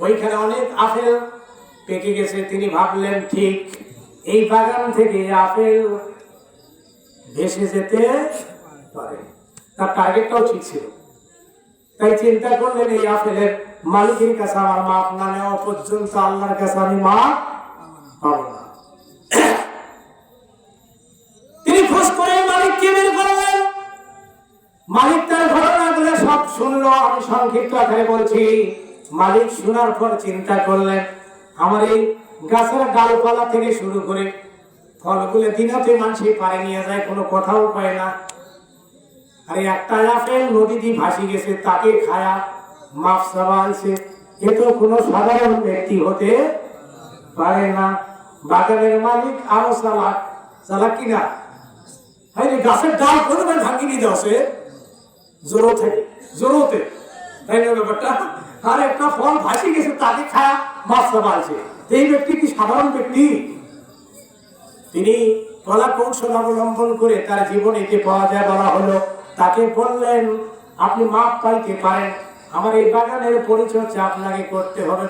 ওইখানে অনেক আপেল পেকে গেছে। তিনি ভাবলেন ঠিক এই বাগান থেকে আপেল ভেসে যেতে পারে, তার টার্গেটটাও ঠিক ছিল। তাই চিন্তা করলেন এই আপেলের মালিকের কাছে আমার মাপ না নেওয়া পর্যন্ত আল্লাহর কাছে আমি মাপ পাবো না। তিনি খোঁজ করে মালিককে বের করলেন। মালিক তার ঘটনাগুলো সব শুনলো, আমি সংক্ষিপ্ত আকারে বলছি। মালিক শোনার পর চিন্তা করলেন আমার এই গাছের ডালপালা থেকে শুরু করে ফলগুলো দিনাতে মানুষই পারে নিয়ে যায়, কোনো কথাও পায় না। আর একটা আপেল নদী দিয়ে ভাসি গেছে, তাকে খায়া মাপ চাওয়া আছে। এ তো কোনো সাধারণ ব্যক্তি হতে পারে না। বাগানের মালিক আরো চালাক, চালাক কিনা গাছের ডাল কোনোবার ভাঙি নিয়ে দেওয়া জোরতে, তাই না ব্যাপারটা? আর একটা ফল ভাসি গেছে, তাকে খায়া মাছ চাপাচ্ছে। এই ব্যক্তি কি সাধারণ ব্যক্তি? তিনি কলা কৌশল অবলম্বন করে তার জীবনে যে পাওয়া যায় বলা হলো, তাকে বললেন আপনি মাপ পাইতে পারেন, আমার এই বাগানের পরিচর্যা আপনাকে করতে হবে।